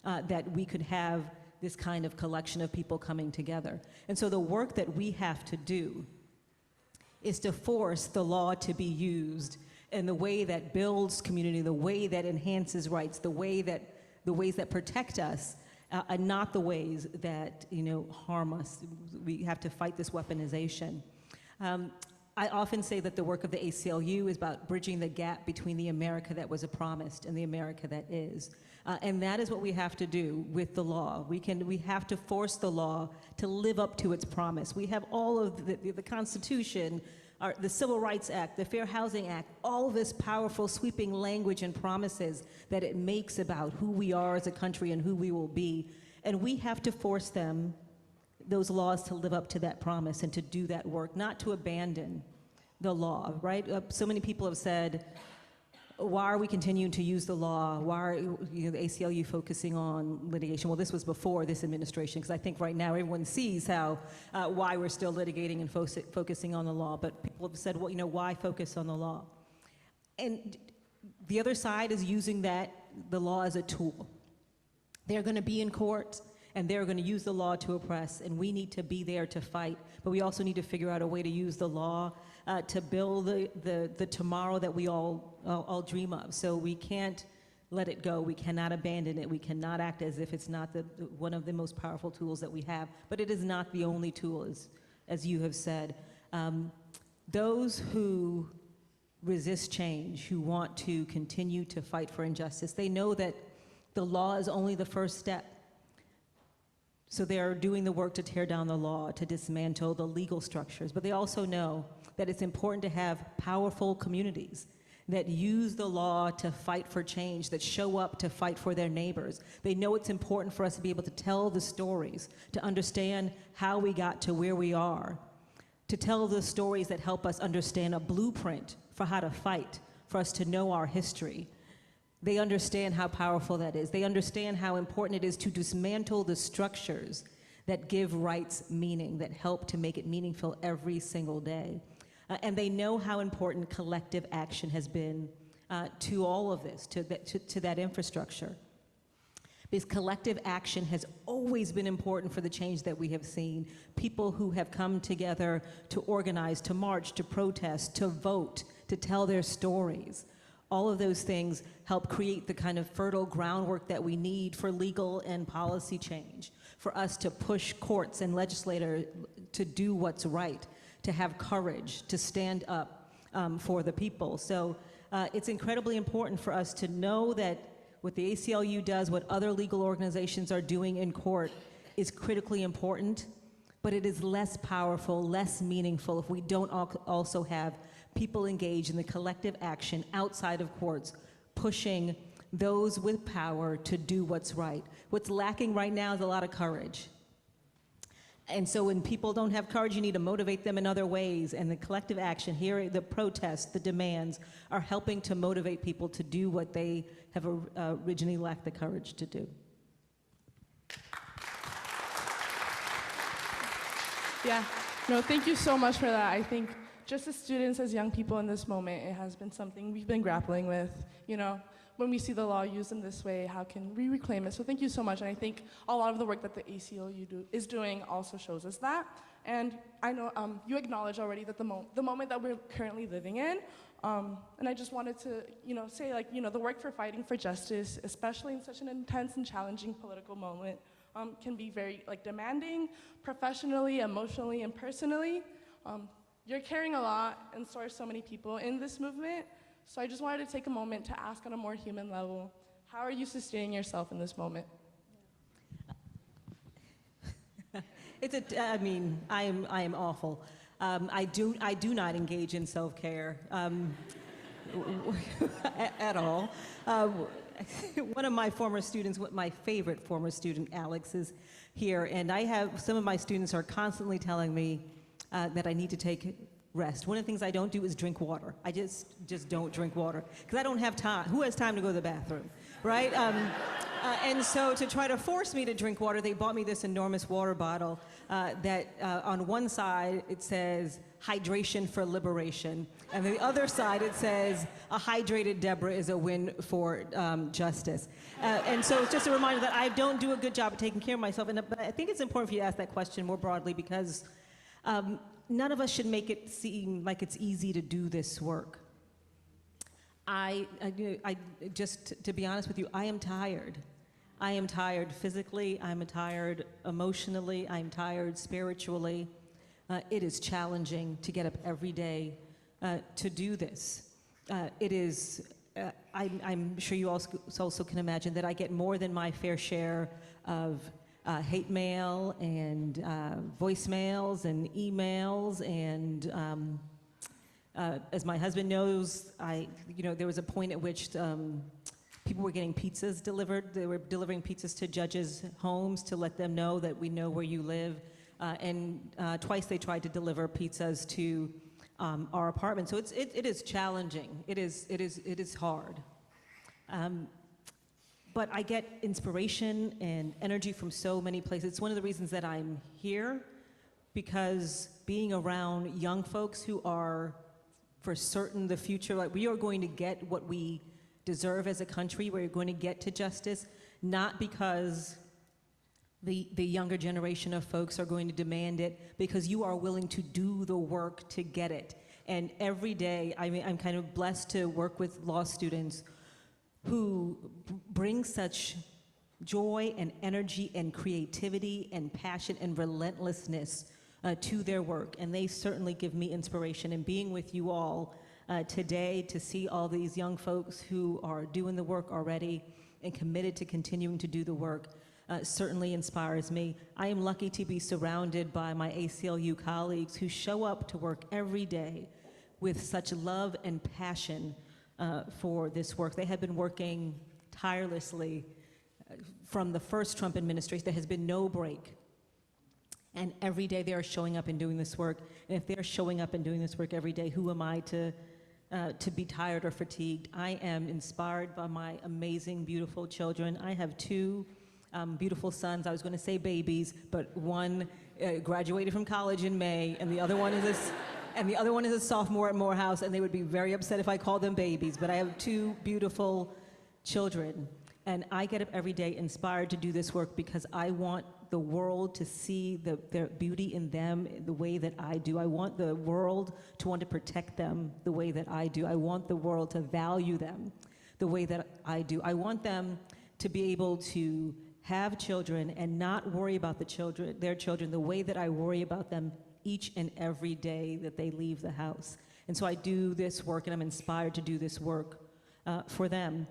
S11: that we could have this kind of collection of people coming together. And so the work that we have to do is to force the law to be used in the way that builds community, the way that enhances rights, the ways that protect us, and not the ways that harm us. We have to fight this weaponization. I often say that the work of the ACLU is about bridging the gap between the America that was promised and the America that is. And that is what we have to do with the law. We have to force the law to live up to its promise. We have all of the Constitution, the Civil Rights Act, the Fair Housing Act, all of this powerful sweeping language and promises that it makes about who we are as a country and who we will be. And we have to force them, those laws, to live up to that promise and to do that work, not to abandon the law, right? So many people have said, why are we continuing to use the law? Why are the ACLU focusing on litigation? Well, this was before this administration, because I think right now everyone sees how why we're still litigating and focusing on the law. But people have said, well, why focus on the law? And the other side is using the law as a tool. They're going to be in court, and they're going to use the law to oppress, and we need to be there to fight. But we also need to figure out a way to use the law to build the tomorrow that we all dream of. So we can't let it go. We cannot abandon it. We cannot act as if it's not one of the most powerful tools that we have. But it is not the only tool, as you have said. Those who resist change, who want to continue to fight for injustice, they know that the law is only the first step. So they are doing the work to tear down the law, to dismantle the legal structures. But they also know that it's important to have powerful communities that use the law to fight for change, that show up to fight for their neighbors. They know it's important for us to be able to tell the stories, to understand how we got to where we are, to tell the stories that help us understand a blueprint for how to fight, for us to know our history. They understand how powerful that is. They understand how important it is to dismantle the structures that give rights meaning, that help to make it meaningful every single day. And they know how important collective action has been to all of this, to that infrastructure. Because collective action has always been important for the change that we have seen. People who have come together to organize, to march, to protest, to vote, to tell their stories. All of those things help create the kind of fertile groundwork that we need for legal and policy change, for us to push courts and legislators to do what's right, to have courage, to stand up for the people. So it's incredibly important for us to know that what the ACLU does, what other legal organizations are doing in court, is critically important, but it is less powerful, less meaningful if we don't also have people engaged in the collective action outside of courts, pushing those with power to do what's right. What's lacking right now is a lot of courage. And so when people don't have courage, you need to motivate them in other ways. And the collective action here, the protests, the demands, are helping to motivate people to do what they have originally lacked the courage to do.
S10: Yeah, no, thank you so much for that. I think just as students, as young people in this moment, it has been something we've been grappling with. When we see the law used in this way, how can we reclaim it? So thank you so much. And I think a lot of the work that the ACLU is doing also shows us that. And I know you acknowledged already that the moment that we're currently living in, and I just wanted to say the work for fighting for justice, especially in such an intense and challenging political moment, can be very demanding, professionally, emotionally, and personally. You're carrying a lot, and so are so many people in this movement. So I just wanted to take a moment to ask on a more human level, how are you sustaining yourself in this moment?
S11: I am awful. I do not engage in self-care at all. One of my former students, my favorite former student, Alex, is here, and some of my students are constantly telling me that I need to take rest. One of the things I don't do is drink water. I just don't drink water because I don't have time. Who has time to go to the bathroom, right? And so to try to force me to drink water, they bought me this enormous water bottle that on one side it says hydration for liberation, and the other side it says a hydrated Deborah is a win for justice. And so it's just a reminder that I don't do a good job of taking care of myself. But I think it's important for you to ask that question more broadly because none of us should make it seem like it's easy to do this work. I just, to be honest with you, I am tired. I am tired physically, I'm tired emotionally, I'm tired spiritually. it is challenging to get up every day to do this. It is, I'm sure you also can imagine that I get more than my fair share of hate mail and voicemails and emails, and as my husband knows, there was a point at which people were getting pizzas delivered. They were delivering pizzas to judges' homes to let them know that we know where you live. And twice they tried to deliver pizzas to our apartment. So it is challenging. It is hard. But I get inspiration and energy from so many places. It's one of the reasons that I'm here, because being around young folks who are for certain the future, like we are going to get what we deserve as a country, we're going to get to justice, not because the younger generation of folks are going to demand it, because you are willing to do the work to get it. And every day, I'm kind of blessed to work with law students who bring such joy and energy and creativity and passion and relentlessness to their work. And they certainly give me inspiration. And being with you all today to see all these young folks who are doing the work already and committed to continuing to do the work certainly inspires me. I am lucky to be surrounded by my ACLU colleagues who show up to work every day with such love and passion for this work. They have been working tirelessly from the first Trump administration. There has been no break. And every day they are showing up and doing this work. And if they're showing up and doing this work every day, who am I to be tired or fatigued? I am inspired by my amazing, beautiful children. I have two beautiful sons. I was going to say babies, but one graduated from college in May, and the other one is a sophomore at Morehouse, and they would be very upset if I called them babies. But I have two beautiful children, and I get up every day inspired to do this work because I want the world to see their beauty in them the way that I do. I want the world to want to protect them the way that I do. I want the world to value them the way that I do. I want them to be able to have children and not worry about their children the way that I worry about them each and every day that they leave the house. And so I do this work, and I'm inspired to do this work for them.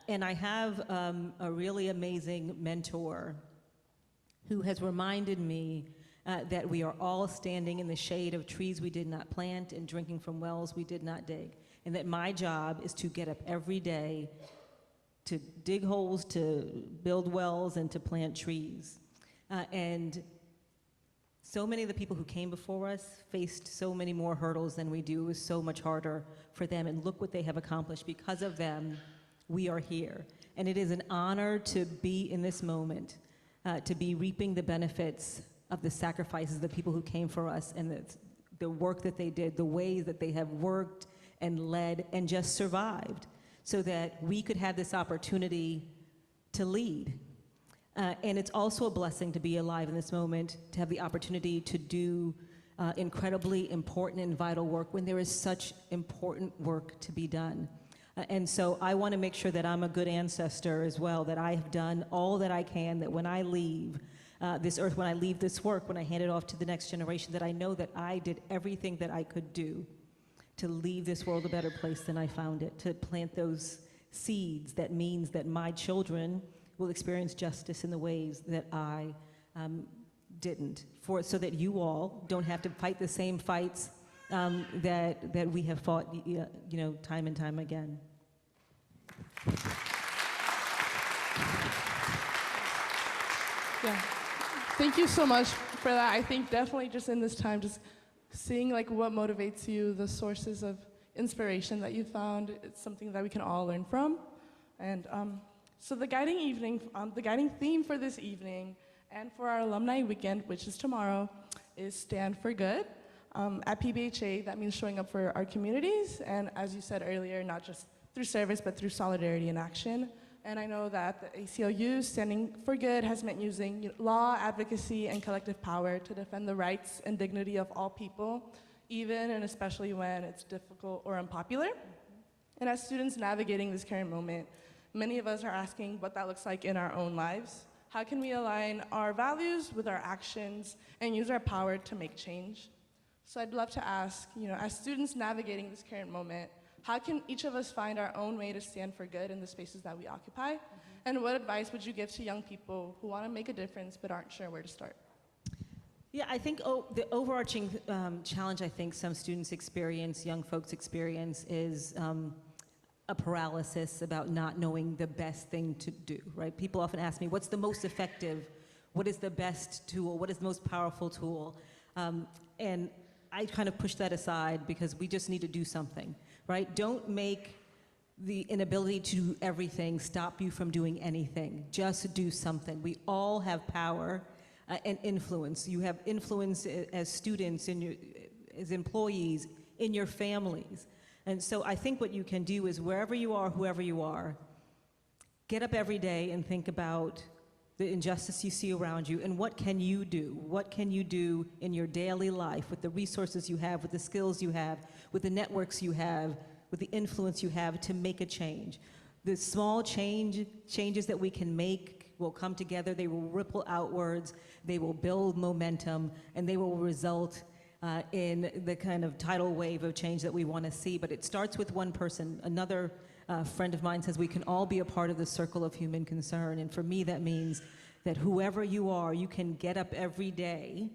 S11: And I have a really amazing mentor who has reminded me that we are all standing in the shade of trees we did not plant and drinking from wells we did not dig, and that my job is to get up every day to dig holes, to build wells, and to plant trees. And so many of the people who came before us faced so many more hurdles than we do. It was so much harder for them, and look what they have accomplished. Because of them, we are here. And it is an honor to be in this moment, to be reaping the benefits of the sacrifices of the people who came for us, and the work that they did, the ways that they have worked and led and just survived, so that we could have this opportunity to lead. And it's also a blessing to be alive in this moment, to have the opportunity to do incredibly important and vital work when there is such important work to be done. And so I want to make sure that I'm a good ancestor as well, that I have done all that I can, that when I leave this earth, when I leave this work, when I hand it off to the next generation, that I know that I did everything that I could do to leave this world a better place than I found it, to plant those seeds that means that my children will experience justice in the ways that I didn't, so that you all don't have to fight the same fights that we have fought, time and time again.
S10: Yeah, thank you so much for that. I think definitely just in this time, just seeing like what motivates you, the sources of inspiration that you found, it's something that we can all learn from. And so the guiding theme for this evening and for our Alumni Weekend, which is tomorrow, is Stand for Good. At PBHA, that means showing up for our communities, and as you said earlier, not just through service, but through solidarity and action. And I know that the ACLU, Standing for Good, has meant using law, advocacy, and collective power to defend the rights and dignity of all people, even and especially when it's difficult or unpopular. And as students navigating this current moment, many of us are asking what that looks like in our own lives. how can we align our values with our actions and use our power to make change? So I'd love to ask, as students navigating this current moment, how can each of us find our own way to stand for good in the spaces that we occupy? And what advice would you give to young people who want to make a difference but aren't sure where to start?
S11: Yeah, I think the overarching challenge I think some students experience, young folks experience, is a paralysis about not knowing the best thing to do, right? People often ask me, what's the most effective? What is the best tool? What is the most powerful tool? And I kind of push that aside because we just need to do something, right? Don't make the inability to do everything stop you from doing anything. Just do something. We all have power and influence. You have influence as students, as employees, in your families. And so I think what you can do is wherever you are, whoever you are, get up every day and think about the injustice you see around you and what can you do? What can you do in your daily life with the resources you have, with the skills you have, with the networks you have, with the influence you have to make a change? The small changes that we can make will come together, they will ripple outwards, they will build momentum, and they will result in the kind of tidal wave of change that we want to see. But it starts with one person. Another friend of mine says we can all be a part of the circle of human concern. And for me, that means that whoever you are, you can get up every day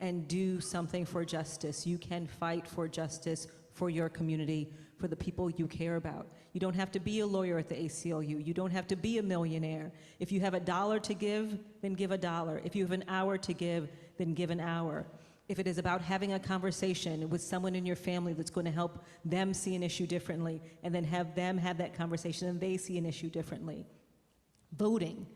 S11: and do something for justice. You can fight for justice for your community, for the people you care about. You don't have to be a lawyer at the ACLU. You don't have to be a millionaire. If you have $1 to give, then give $1. If you have an hour to give, then give an hour. If it is about having a conversation with someone in your family that's going to help them see an issue differently, and then have them have that conversation and they see an issue differently. Voting,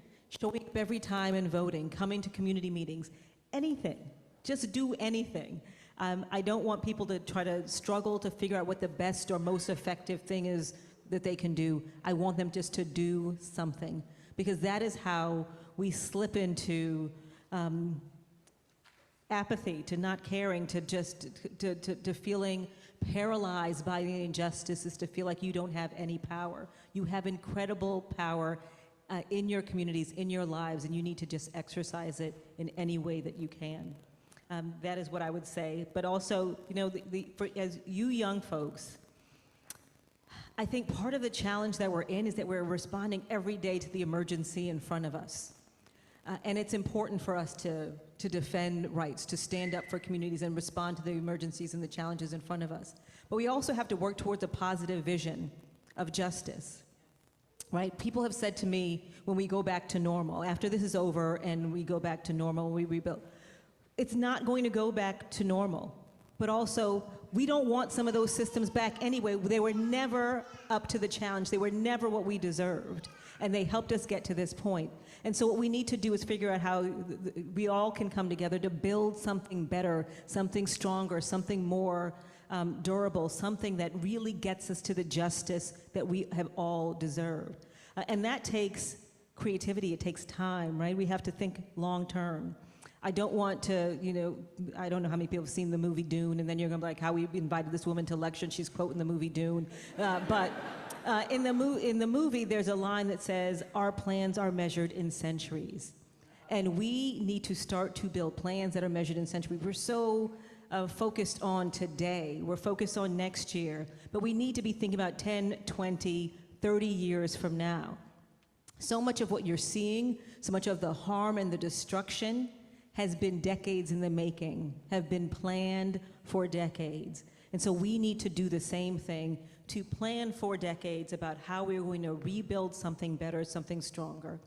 S11: showing up every time and voting, coming to community meetings, anything, just do anything. I don't want people to try to struggle to figure out what the best or most effective thing is that they can do. I want them just to do something, because that is how we slip into apathy, to not caring, to just to feeling paralyzed by the injustices, to feel like you don't have any power. You have incredible power in your communities, in your lives, and you need to just exercise it in any way that you can. That is what I would say. But also, as you young folks, I think part of the challenge that we're in is that we're responding every day to the emergency in front of us. And it's important for us to defend rights, to stand up for communities and respond to the emergencies and the challenges in front of us. But we also have to work towards a positive vision of justice, right? People have said to me, when we go back to normal, after this is over and we go back to normal, we rebuild, it's not going to go back to normal. But also, we don't want some of those systems back anyway. They were never up to the challenge. They were never what we deserved. And they helped us get to this point. And so what we need to do is figure out how we all can come together to build something better, something stronger, something more durable, something that really gets us to the justice that we have all deserved. And that takes creativity, it takes time, right? We have to think long term. I don't want to, I don't know how many people have seen the movie Dune, and then you're gonna be like, how we invited this woman to lecture and she's quoting the movie Dune. But in the movie, there's a line that says, our plans are measured in centuries. And we need to start to build plans that are measured in centuries. We're so focused on today, we're focused on next year, but we need to be thinking about 10, 20, 30 years from now. So much of what you're seeing, so much of the harm and the destruction has been decades in the making, have been planned for decades. And so we need to do the same thing, to plan for decades about how we're going to rebuild something better, something stronger.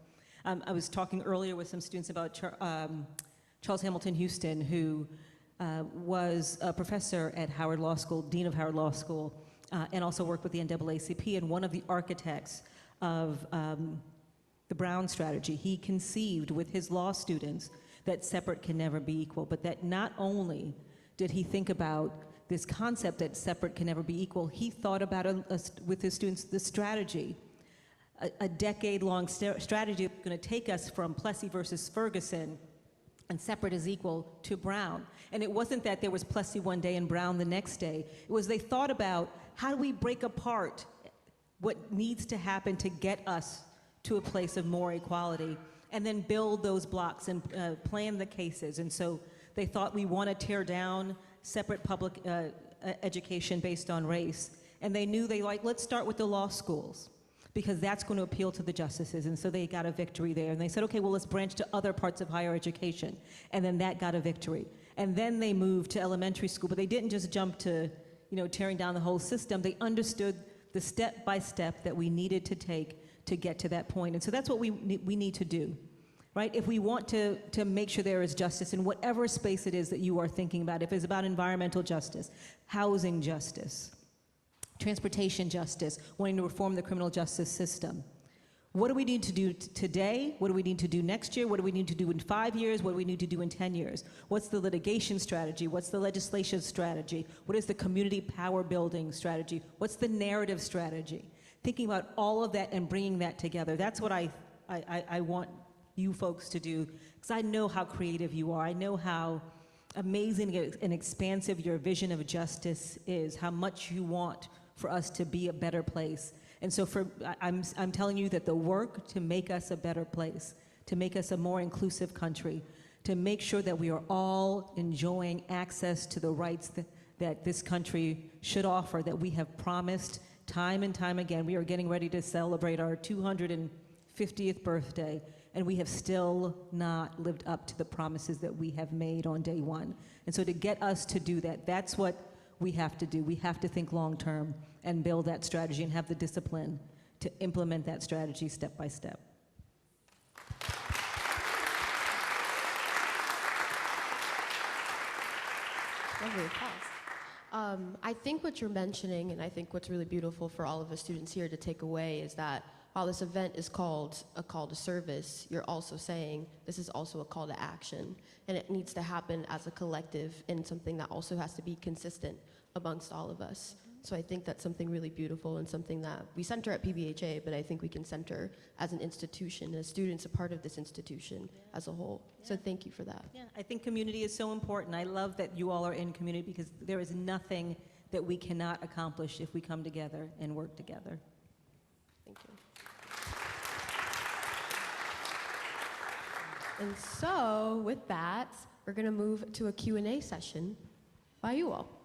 S11: I was talking earlier with some students about Charles Hamilton Houston, who was a professor at Howard Law School, dean of Howard Law School, and also worked with the NAACP, and one of the architects of the Brown strategy. He conceived with his law students that separate can never be equal, but that not only did he think about this concept that separate can never be equal, he thought about with his students the strategy, a decade-long strategy that's going to take us from Plessy versus Ferguson and separate is equal to Brown. And it wasn't that there was Plessy one day and Brown the next day. It was they thought about how do we break apart what needs to happen to get us to a place of more equality. and then build those blocks and plan the cases. And so they thought we want to tear down separate public education based on race. And they knew let's start with the law schools, because that's going to appeal to the justices. And so they got a victory there. And they said, okay, well, let's branch to other parts of higher education. And then that got a victory. And then they moved to elementary school, but they didn't just jump to, tearing down the whole system. They understood the step-by-step that we needed to take to get to that point. And so that's what we need to do, right? If we want to make sure there is justice in whatever space it is that you are thinking about, if it's about environmental justice, housing justice, transportation justice, wanting to reform the criminal justice system. What do we need to do today? What do we need to do next year? What do we need to do in 5 years? What do we need to do in 10 years? What's the litigation strategy? What's the legislation strategy? What is the community power building strategy? What's the narrative strategy? Thinking about all of that and bringing that together. That's what I want you folks to do, because I know how creative you are. I know how amazing and expansive your vision of justice is, how much you want for us to be a better place. And so I'm telling you that the work to make us a better place, to make us a more inclusive country, to make sure that we are all enjoying access to the rights that this country should offer, that we have promised time and time again. We are getting ready to celebrate our 250th birthday, and we have still not lived up to the promises that we have made on day one. And so to get us to do that, that's what we have to do. We have to think long term and build that strategy and have the discipline to implement that strategy step by step.
S9: Lovely applause. I think what you're mentioning, and I think what's really beautiful for all of the students here to take away, is that while this event is called a call to service, you're also saying this is also a call to action, and it needs to happen as a collective and something that also has to be consistent amongst all of us. So I think that's something really beautiful and something that we center at PBHA, but I think we can center as an institution, as students a part of this institution as a whole. So thank you for that.
S11: Yeah, I think community is so important. I love that you all are in community, because there is nothing that we cannot accomplish if we come together and work together.
S9: Thank you. And so with that, we're going to move to a Q&A session by you all.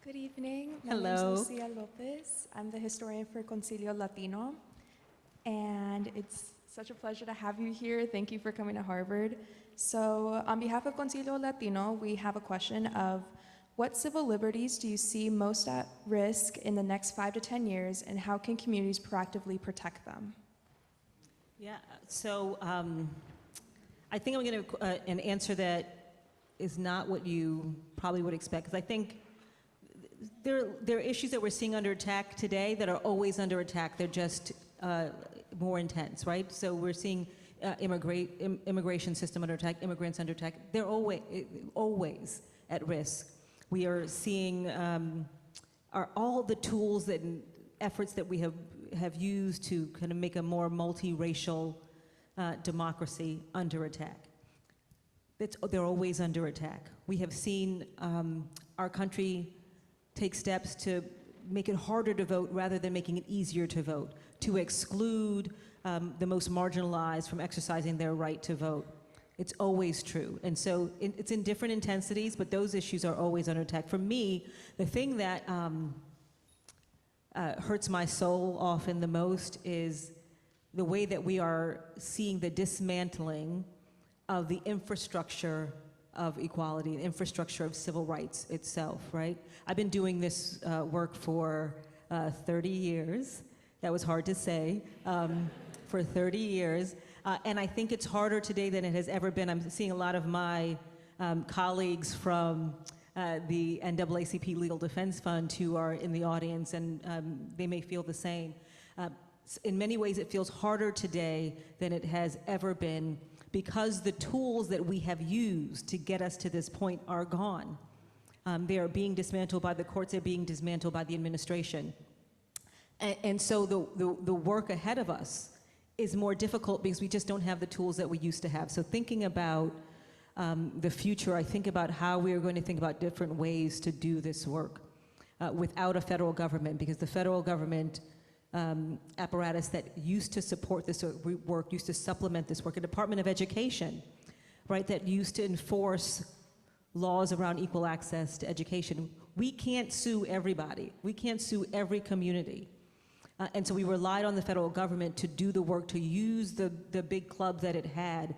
S12: Good evening.
S11: Hello.
S12: My name is Lucia Lopez. I'm the historian for Concilio Latino. And it's such a pleasure to have you here. Thank you for coming to Harvard. So on behalf of Concilio Latino, we have a question of what civil liberties do you see most at risk in the next 5 to 10 years, and how can communities proactively protect them?
S11: Yeah, so I think I'm going to an answer that is not what you probably would expect, because I think there are issues that we're seeing under attack today that are always under attack. They're just more intense, right? So we're seeing immigration system under attack, immigrants under attack. They're always at risk. We are seeing all the tools and efforts that we have used to kind of make a more multiracial democracy under attack. They're always under attack. We have seen our country take steps to make it harder to vote rather than making it easier to vote, to exclude the most marginalized from exercising their right to vote. It's always true. And so it's in different intensities, but those issues are always under attack. For me, the thing that hurts my soul often the most is the way that we are seeing the dismantling of the infrastructure of equality, the infrastructure of civil rights itself, right? I've been doing this work for 30 years. That was hard to say. For 30 years. And I think it's harder today than it has ever been. I'm seeing a lot of my colleagues from the NAACP Legal Defense Fund who are in the audience, and they may feel the same. In many ways, it feels harder today than it has ever been, because the tools that we have used to get us to this point are gone. They are being dismantled by the courts, they're being dismantled by the administration. And so the work ahead of us is more difficult because we just don't have the tools that we used to have. So thinking about the future, I think about how we are going to think about different ways to do this work without a federal government, because the federal government apparatus that used to support this work, used to supplement this work, a Department of Education, right, that used to enforce laws around equal access to education. We can't sue everybody. We can't sue every community. And so we relied on the federal government to do the work, to use the big club that it had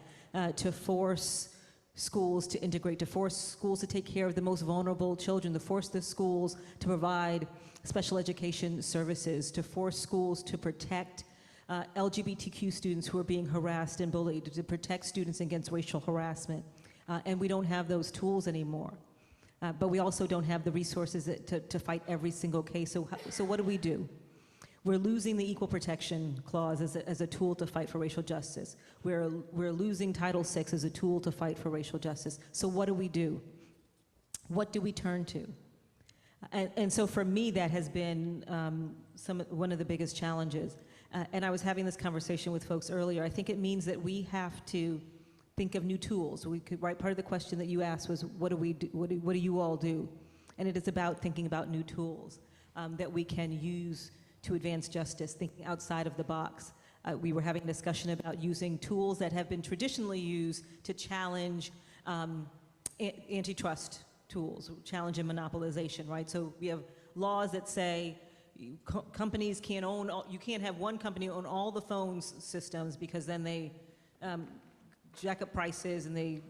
S11: to force schools to integrate, to force schools to take care of the most vulnerable children, to force the schools to provide special education services, to force schools to protect LGBTQ students who are being harassed and bullied, to protect students against racial harassment. And we don't have those tools anymore. But we also don't have the resources to fight every single case. So what do? We're losing the Equal Protection Clause as a tool to fight for racial justice. We're losing Title VI as a tool to fight for racial justice. So what do? What do we turn to? And so for me, that has been one of the biggest challenges. And I was having this conversation with folks earlier. I think it means that we have to think of new tools. Part of the question that you asked was, what do we do? What do you all do? And it is about thinking about new tools that we can use to advance justice, thinking outside of the box. We were having a discussion about using tools that have been traditionally used to challenge antitrust tools, challenge and monopolization, right? So we have laws that say companies can't own, you can't have one company own all the phone systems because then they jack up prices and they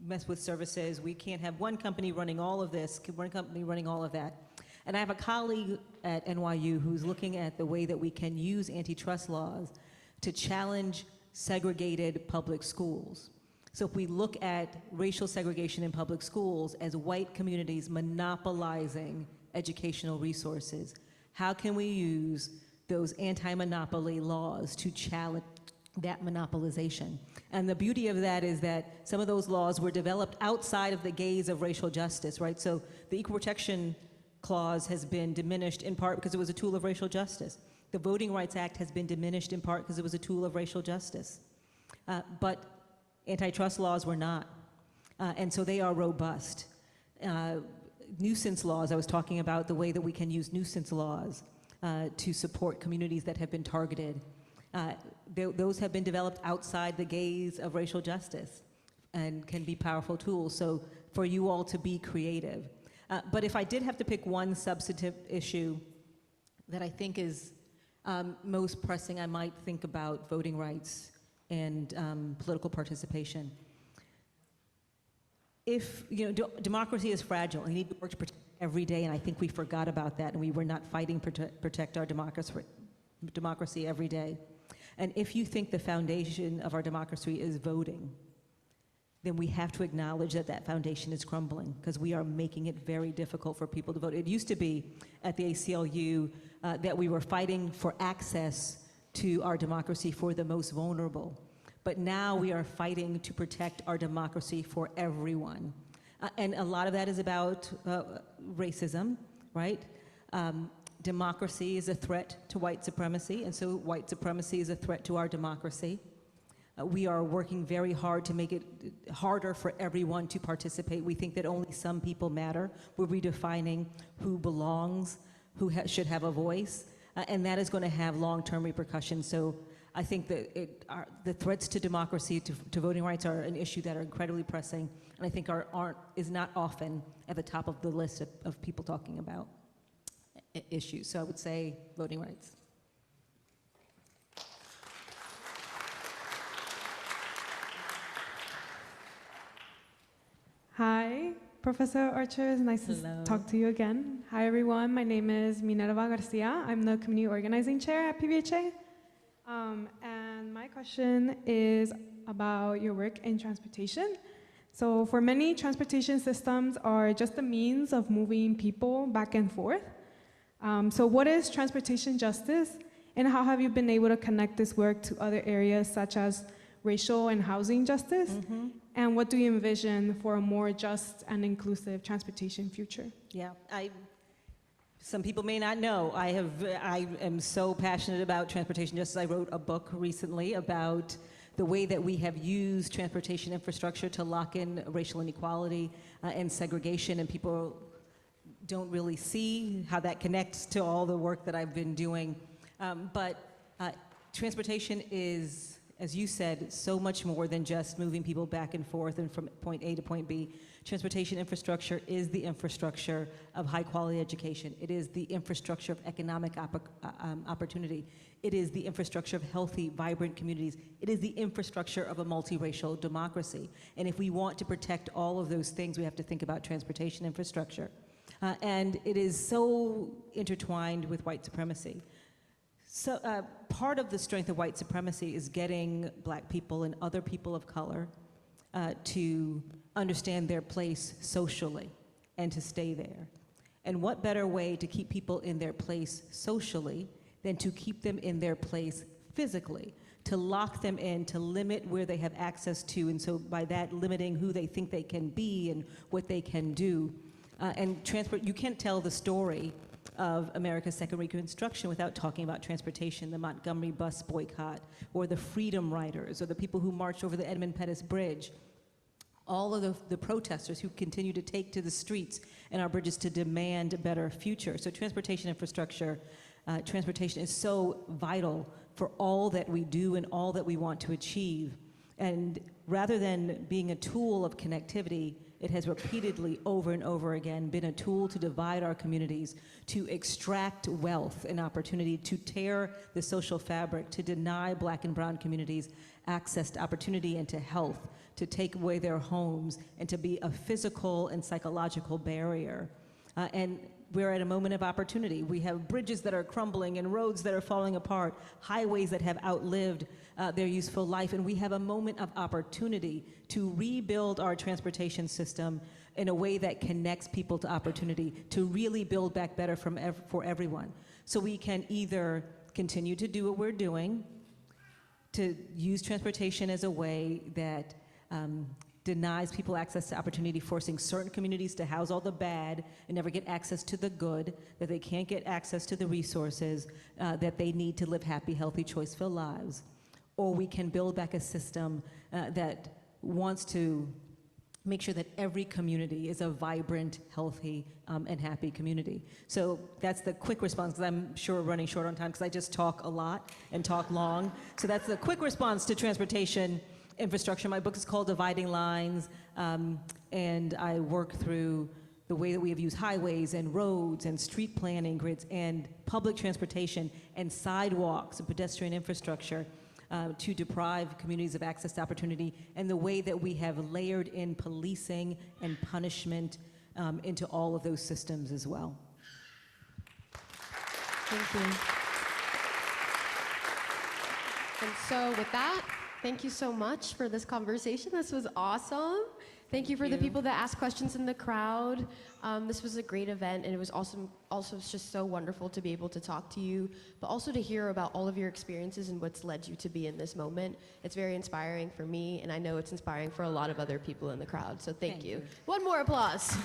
S11: mess with services. We can't have one company running all of this, one company running all of that. And I have a colleague at NYU who's looking at the way that we can use antitrust laws to challenge segregated public schools. So if we look at racial segregation in public schools as white communities monopolizing educational resources, how can we use those anti-monopoly laws to challenge that monopolization? And the beauty of that is that some of those laws were developed outside of the gaze of racial justice, right? So the Equal Protection Clause has been diminished in part because it was a tool of racial justice. The Voting Rights Act has been diminished in part because it was a tool of racial justice. But antitrust laws were not. And so they are robust. Nuisance laws, I was talking about the way that we can use nuisance laws to support communities that have been targeted. Those have been developed outside the gaze of racial justice and can be powerful tools. So for you all to be creative. But if I did have to pick one substantive issue that I think is most pressing, I might think about voting rights and political participation. If, democracy is fragile, and we need to work to protect it every day, and I think we forgot about that, and we were not fighting to protect our democracy every day. And if you think the foundation of our democracy is voting, then we have to acknowledge that that foundation is crumbling because we are making it very difficult for people to vote. It used to be at the ACLU that we were fighting for access to our democracy for the most vulnerable. But now we are fighting to protect our democracy for everyone. And a lot of that is about racism, right? Democracy is a threat to white supremacy, and so white supremacy is a threat to our democracy. We are working very hard to make it harder for everyone to participate. We think that only some people matter. We're redefining who belongs, who should have a voice, and that is going to have long-term repercussions. So I think that the threats to democracy, to voting rights are an issue that are incredibly pressing, and I think is not often at the top of the list of people talking about issues. So I would say voting rights.
S13: Hi, Professor Archer. It's nice to talk to you again. Hi, everyone. My name is Minerva Garcia. I'm the Community Organizing Chair at PBHA. And my question is about your work in transportation. So for many, transportation systems are just a means of moving people back and forth. So what is transportation justice, and how have you been able to connect this work to other areas such as racial and housing justice? Mm-hmm. And what do you envision for a more just and inclusive transportation future?
S11: Yeah, Some people may not know, I am so passionate about transportation justice. I wrote a book recently about the way that we have used transportation infrastructure to lock in racial inequality and segregation, and people don't really see how that connects to all the work that I've been doing. But transportation is, as you said, so much more than just moving people back and forth and from point A to point B. Transportation infrastructure is the infrastructure of high quality education. It is the infrastructure of economic opportunity. It is the infrastructure of healthy, vibrant communities. It is the infrastructure of a multiracial democracy. And if we want to protect all of those things, we have to think about transportation infrastructure. And it is so intertwined with white supremacy. So part of the strength of white supremacy is getting Black people and other people of color to understand their place socially and to stay there. And what better way to keep people in their place socially than to keep them in their place physically, to lock them in, to limit where they have access to, and so by that limiting who they think they can be and what they can do. You can't tell the story of America's second Reconstruction without talking about transportation, the Montgomery bus boycott, or the Freedom Riders, or the people who marched over the Edmund Pettus Bridge. All of the protesters who continue to take to the streets and our bridges to demand a better future. So transportation infrastructure, transportation is so vital for all that we do and all that we want to achieve. And rather than being a tool of connectivity, it has repeatedly, over and over again, been a tool to divide our communities, to extract wealth and opportunity, to tear the social fabric, to deny Black and brown communities access to opportunity and to health, to take away their homes, and to be a physical and psychological barrier. And we're at a moment of opportunity. We have bridges that are crumbling and roads that are falling apart, highways that have outlived their useful life, and we have a moment of opportunity to rebuild our transportation system in a way that connects people to opportunity, to really build back better for everyone. So we can either continue to do what we're doing, to use transportation as a way that denies people access to opportunity, forcing certain communities to house all the bad and never get access to the good, that they can't get access to the resources that they need to live happy, healthy, choice-filled lives. Or we can build back a system that wants to make sure that every community is a vibrant, healthy, and happy community. So that's the quick response, because I'm sure we're running short on time, because I just talk a lot and talk long. So that's the quick response to transportation infrastructure. My book is called Dividing Lines, and I work through the way that we have used highways and roads and street planning grids and public transportation and sidewalks and pedestrian infrastructure to deprive communities of access to opportunity, and the way that we have layered in policing and punishment into all of those systems as well.
S9: Thank you. And so with that, thank you so much for this conversation. This was awesome. Thank you for the people that asked questions in the crowd. This was a great event, and it was also just so wonderful to be able to talk to you, but also to hear about all of your experiences and what's led you to be in this moment. It's very inspiring for me, and I know it's inspiring for a lot of other people in the crowd, so thank you. One more applause.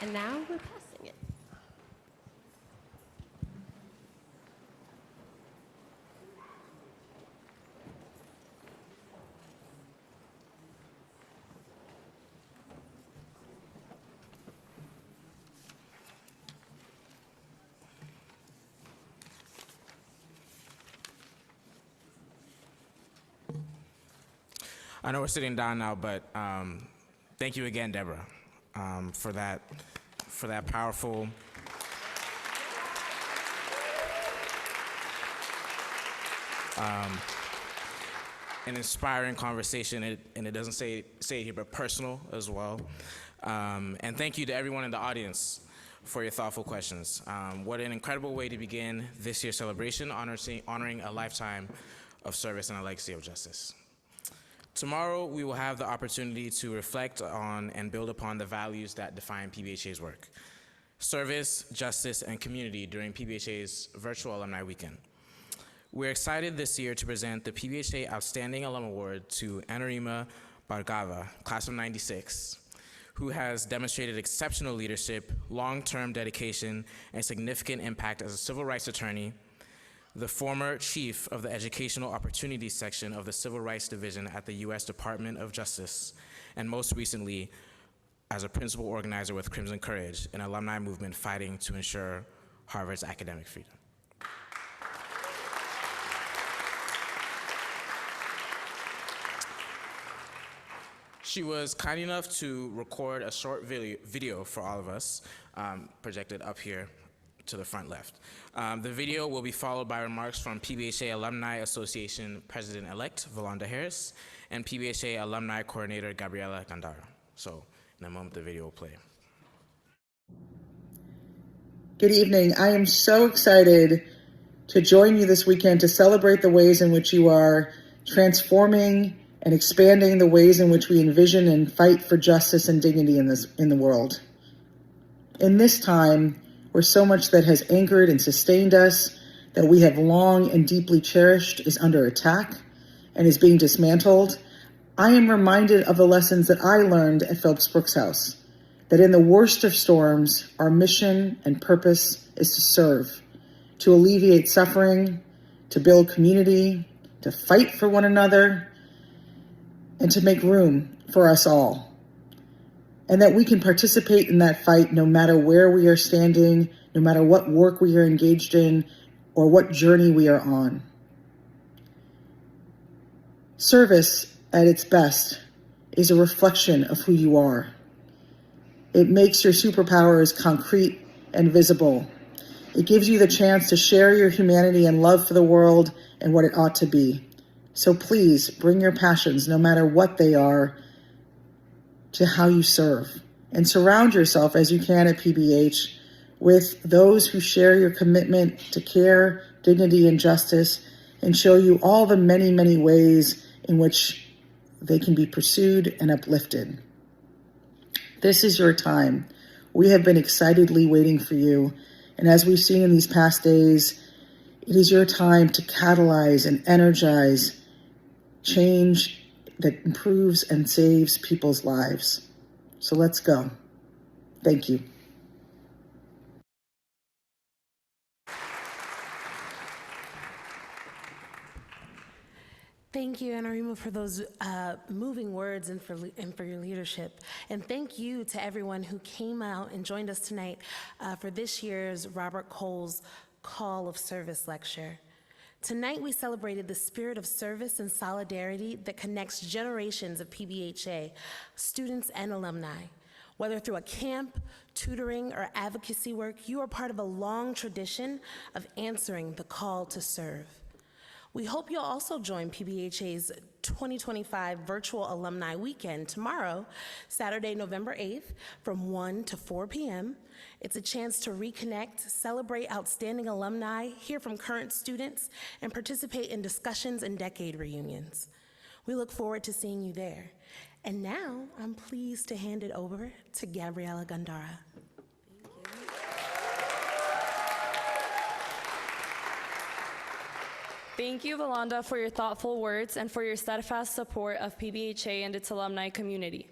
S9: And now we're passing it.
S5: I know we're sitting down now, but thank you again, Deborah, for that powerful and inspiring conversation, and it doesn't say it here, but personal as well. And thank you to everyone in the audience for your thoughtful questions. What an incredible way to begin this year's celebration, honoring a lifetime of service and a legacy of justice. Tomorrow, we will have the opportunity to reflect on and build upon the values that define PBHA's work: service, justice, and community during PBHA's virtual Alumni Weekend. We're excited this year to present the PBHA Outstanding Alum Award to Anurima Bhargava, class of '96, who has demonstrated exceptional leadership, long-term dedication, and significant impact as a civil rights attorney, the former chief of the Educational Opportunities Section of the Civil Rights Division at the U.S. Department of Justice, and most recently, as a principal organizer with Crimson Courage, an alumni movement fighting to ensure Harvard's academic freedom. She was kind enough to record a short video for all of us, projected up here to the front left. The video will be followed by remarks from PBHA Alumni Association President-elect VaLonda Harris and PBHA Alumni Coordinator Gabriela Gandara. So in a moment, the video will play.
S14: Good evening. I am so excited to join you this weekend to celebrate the ways in which you are transforming and expanding the ways in which we envision and fight for justice and dignity in the world. In this time, where so much that has anchored and sustained us, that we have long and deeply cherished, is under attack and is being dismantled, I am reminded of the lessons that I learned at Phillips Brooks House, that in the worst of storms, our mission and purpose is to serve, to alleviate suffering, to build community, to fight for one another, and to make room for us all. And that we can participate in that fight no matter where we are standing, no matter what work we are engaged in, or what journey we are on. Service, at its best, is a reflection of who you are. It makes your superpowers concrete and visible. It gives you the chance to share your humanity and love for the world and what it ought to be. So please bring your passions, no matter what they are, to how you serve, and surround yourself as you can at PBH with those who share your commitment to care, dignity, and justice, and show you all the many, many ways in which they can be pursued and uplifted. This is your time. We have been excitedly waiting for you, and as we've seen in these past days, it is your time to catalyze and energize change that improves and saves people's lives. So let's go. Thank you.
S15: Thank you, Anurima, for those moving words and for your leadership. And thank you to everyone who came out and joined us tonight for this year's Robert Cole's Call of Service lecture. Tonight, we celebrated the spirit of service and solidarity that connects generations of PBHA students and alumni. Whether through a camp, tutoring, or advocacy work, you are part of a long tradition of answering the call to serve. We hope you'll also join PBHA's 2025 Virtual Alumni Weekend tomorrow, Saturday, November 8th, from 1 to 4 p.m. It's a chance to reconnect, celebrate outstanding alumni, hear from current students, and participate in discussions and decade reunions. We look forward to seeing you there. And now, I'm pleased to hand it over to Gabriela Gandara.
S1: Thank you, VaLonda, for your thoughtful words and for your steadfast support of PBHA and its alumni community.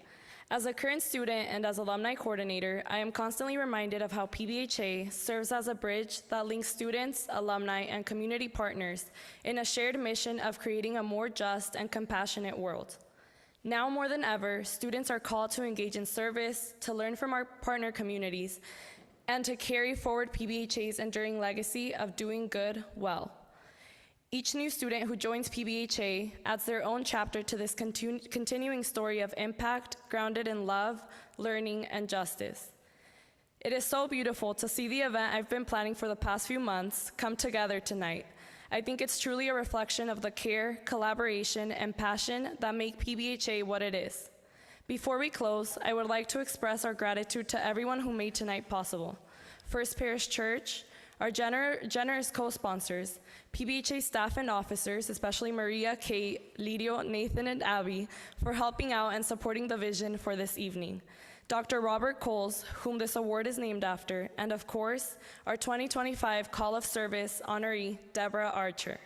S1: As a current student and as alumni coordinator, I am constantly reminded of how PBHA serves as a bridge that links students, alumni, and community partners in a shared mission of creating a more just and compassionate world. Now more than ever, students are called to engage in service, to learn from our partner communities, and to carry forward PBHA's enduring legacy of doing good well. Each new student who joins PBHA adds their own chapter to this continuing story of impact grounded in love, learning, and justice. It is so beautiful to see the event I've been planning for the past few months come together tonight. I think it's truly a reflection of the care, collaboration, and passion that make PBHA what it is. Before we close, I would like to express our gratitude to everyone who made tonight possible. First Parish Church, our generous co-sponsors, PBHA staff and officers, especially Maria, Kate, Lidio, Nathan, and Abby, for helping out and supporting the vision for this evening. Dr. Robert Coles, whom this award is named after, and of course, our 2025 Call of Service honoree, Deborah Archer.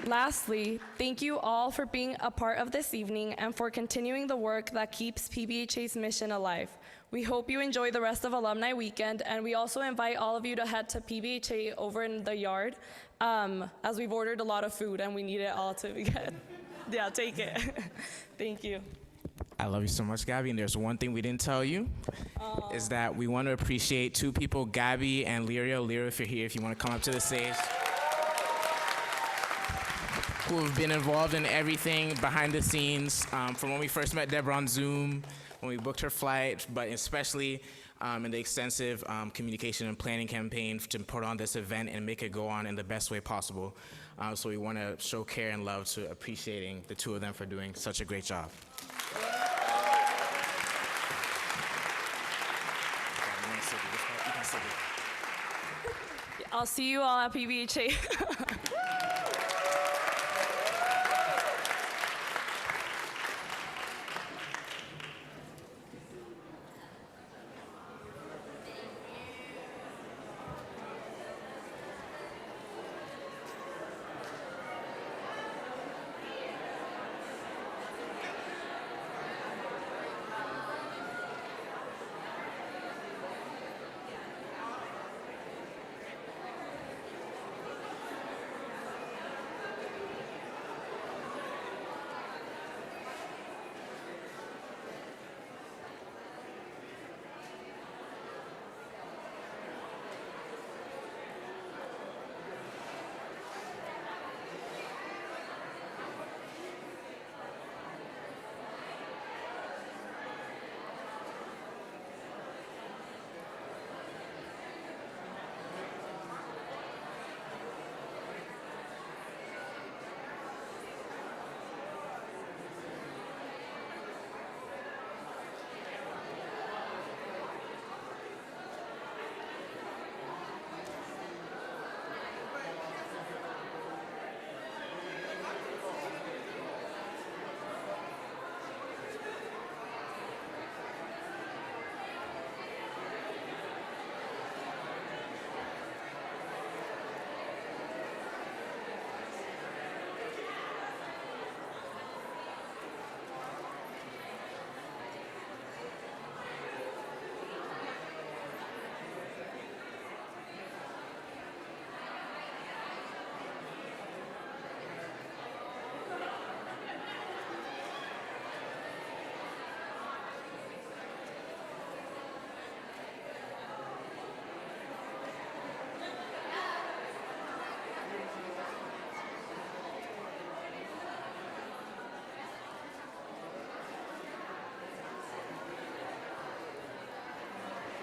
S1: Lastly, thank you all for being a part of this evening and for continuing the work that keeps PBHA's mission alive. We hope you enjoy the rest of Alumni Weekend, and we also invite all of you to head to PBHA over in the yard, as we've ordered a lot of food and we need it all to get. Yeah, take it. Thank you.
S5: I love you so much, Gabby, and there's one thing we didn't tell you, is that we want to appreciate two people, Gabby and Lyria. Lyria, if you're here, if you want to come up to the stage, who have been involved in everything behind the scenes, from when we first met Deborah on Zoom, when we booked her flight, but especially in the extensive communication and planning campaign to put on this event and make it go on in the best way possible. So we want to show care and love to appreciating the two of them for doing such a great job.
S1: I'll see you all at PBHA.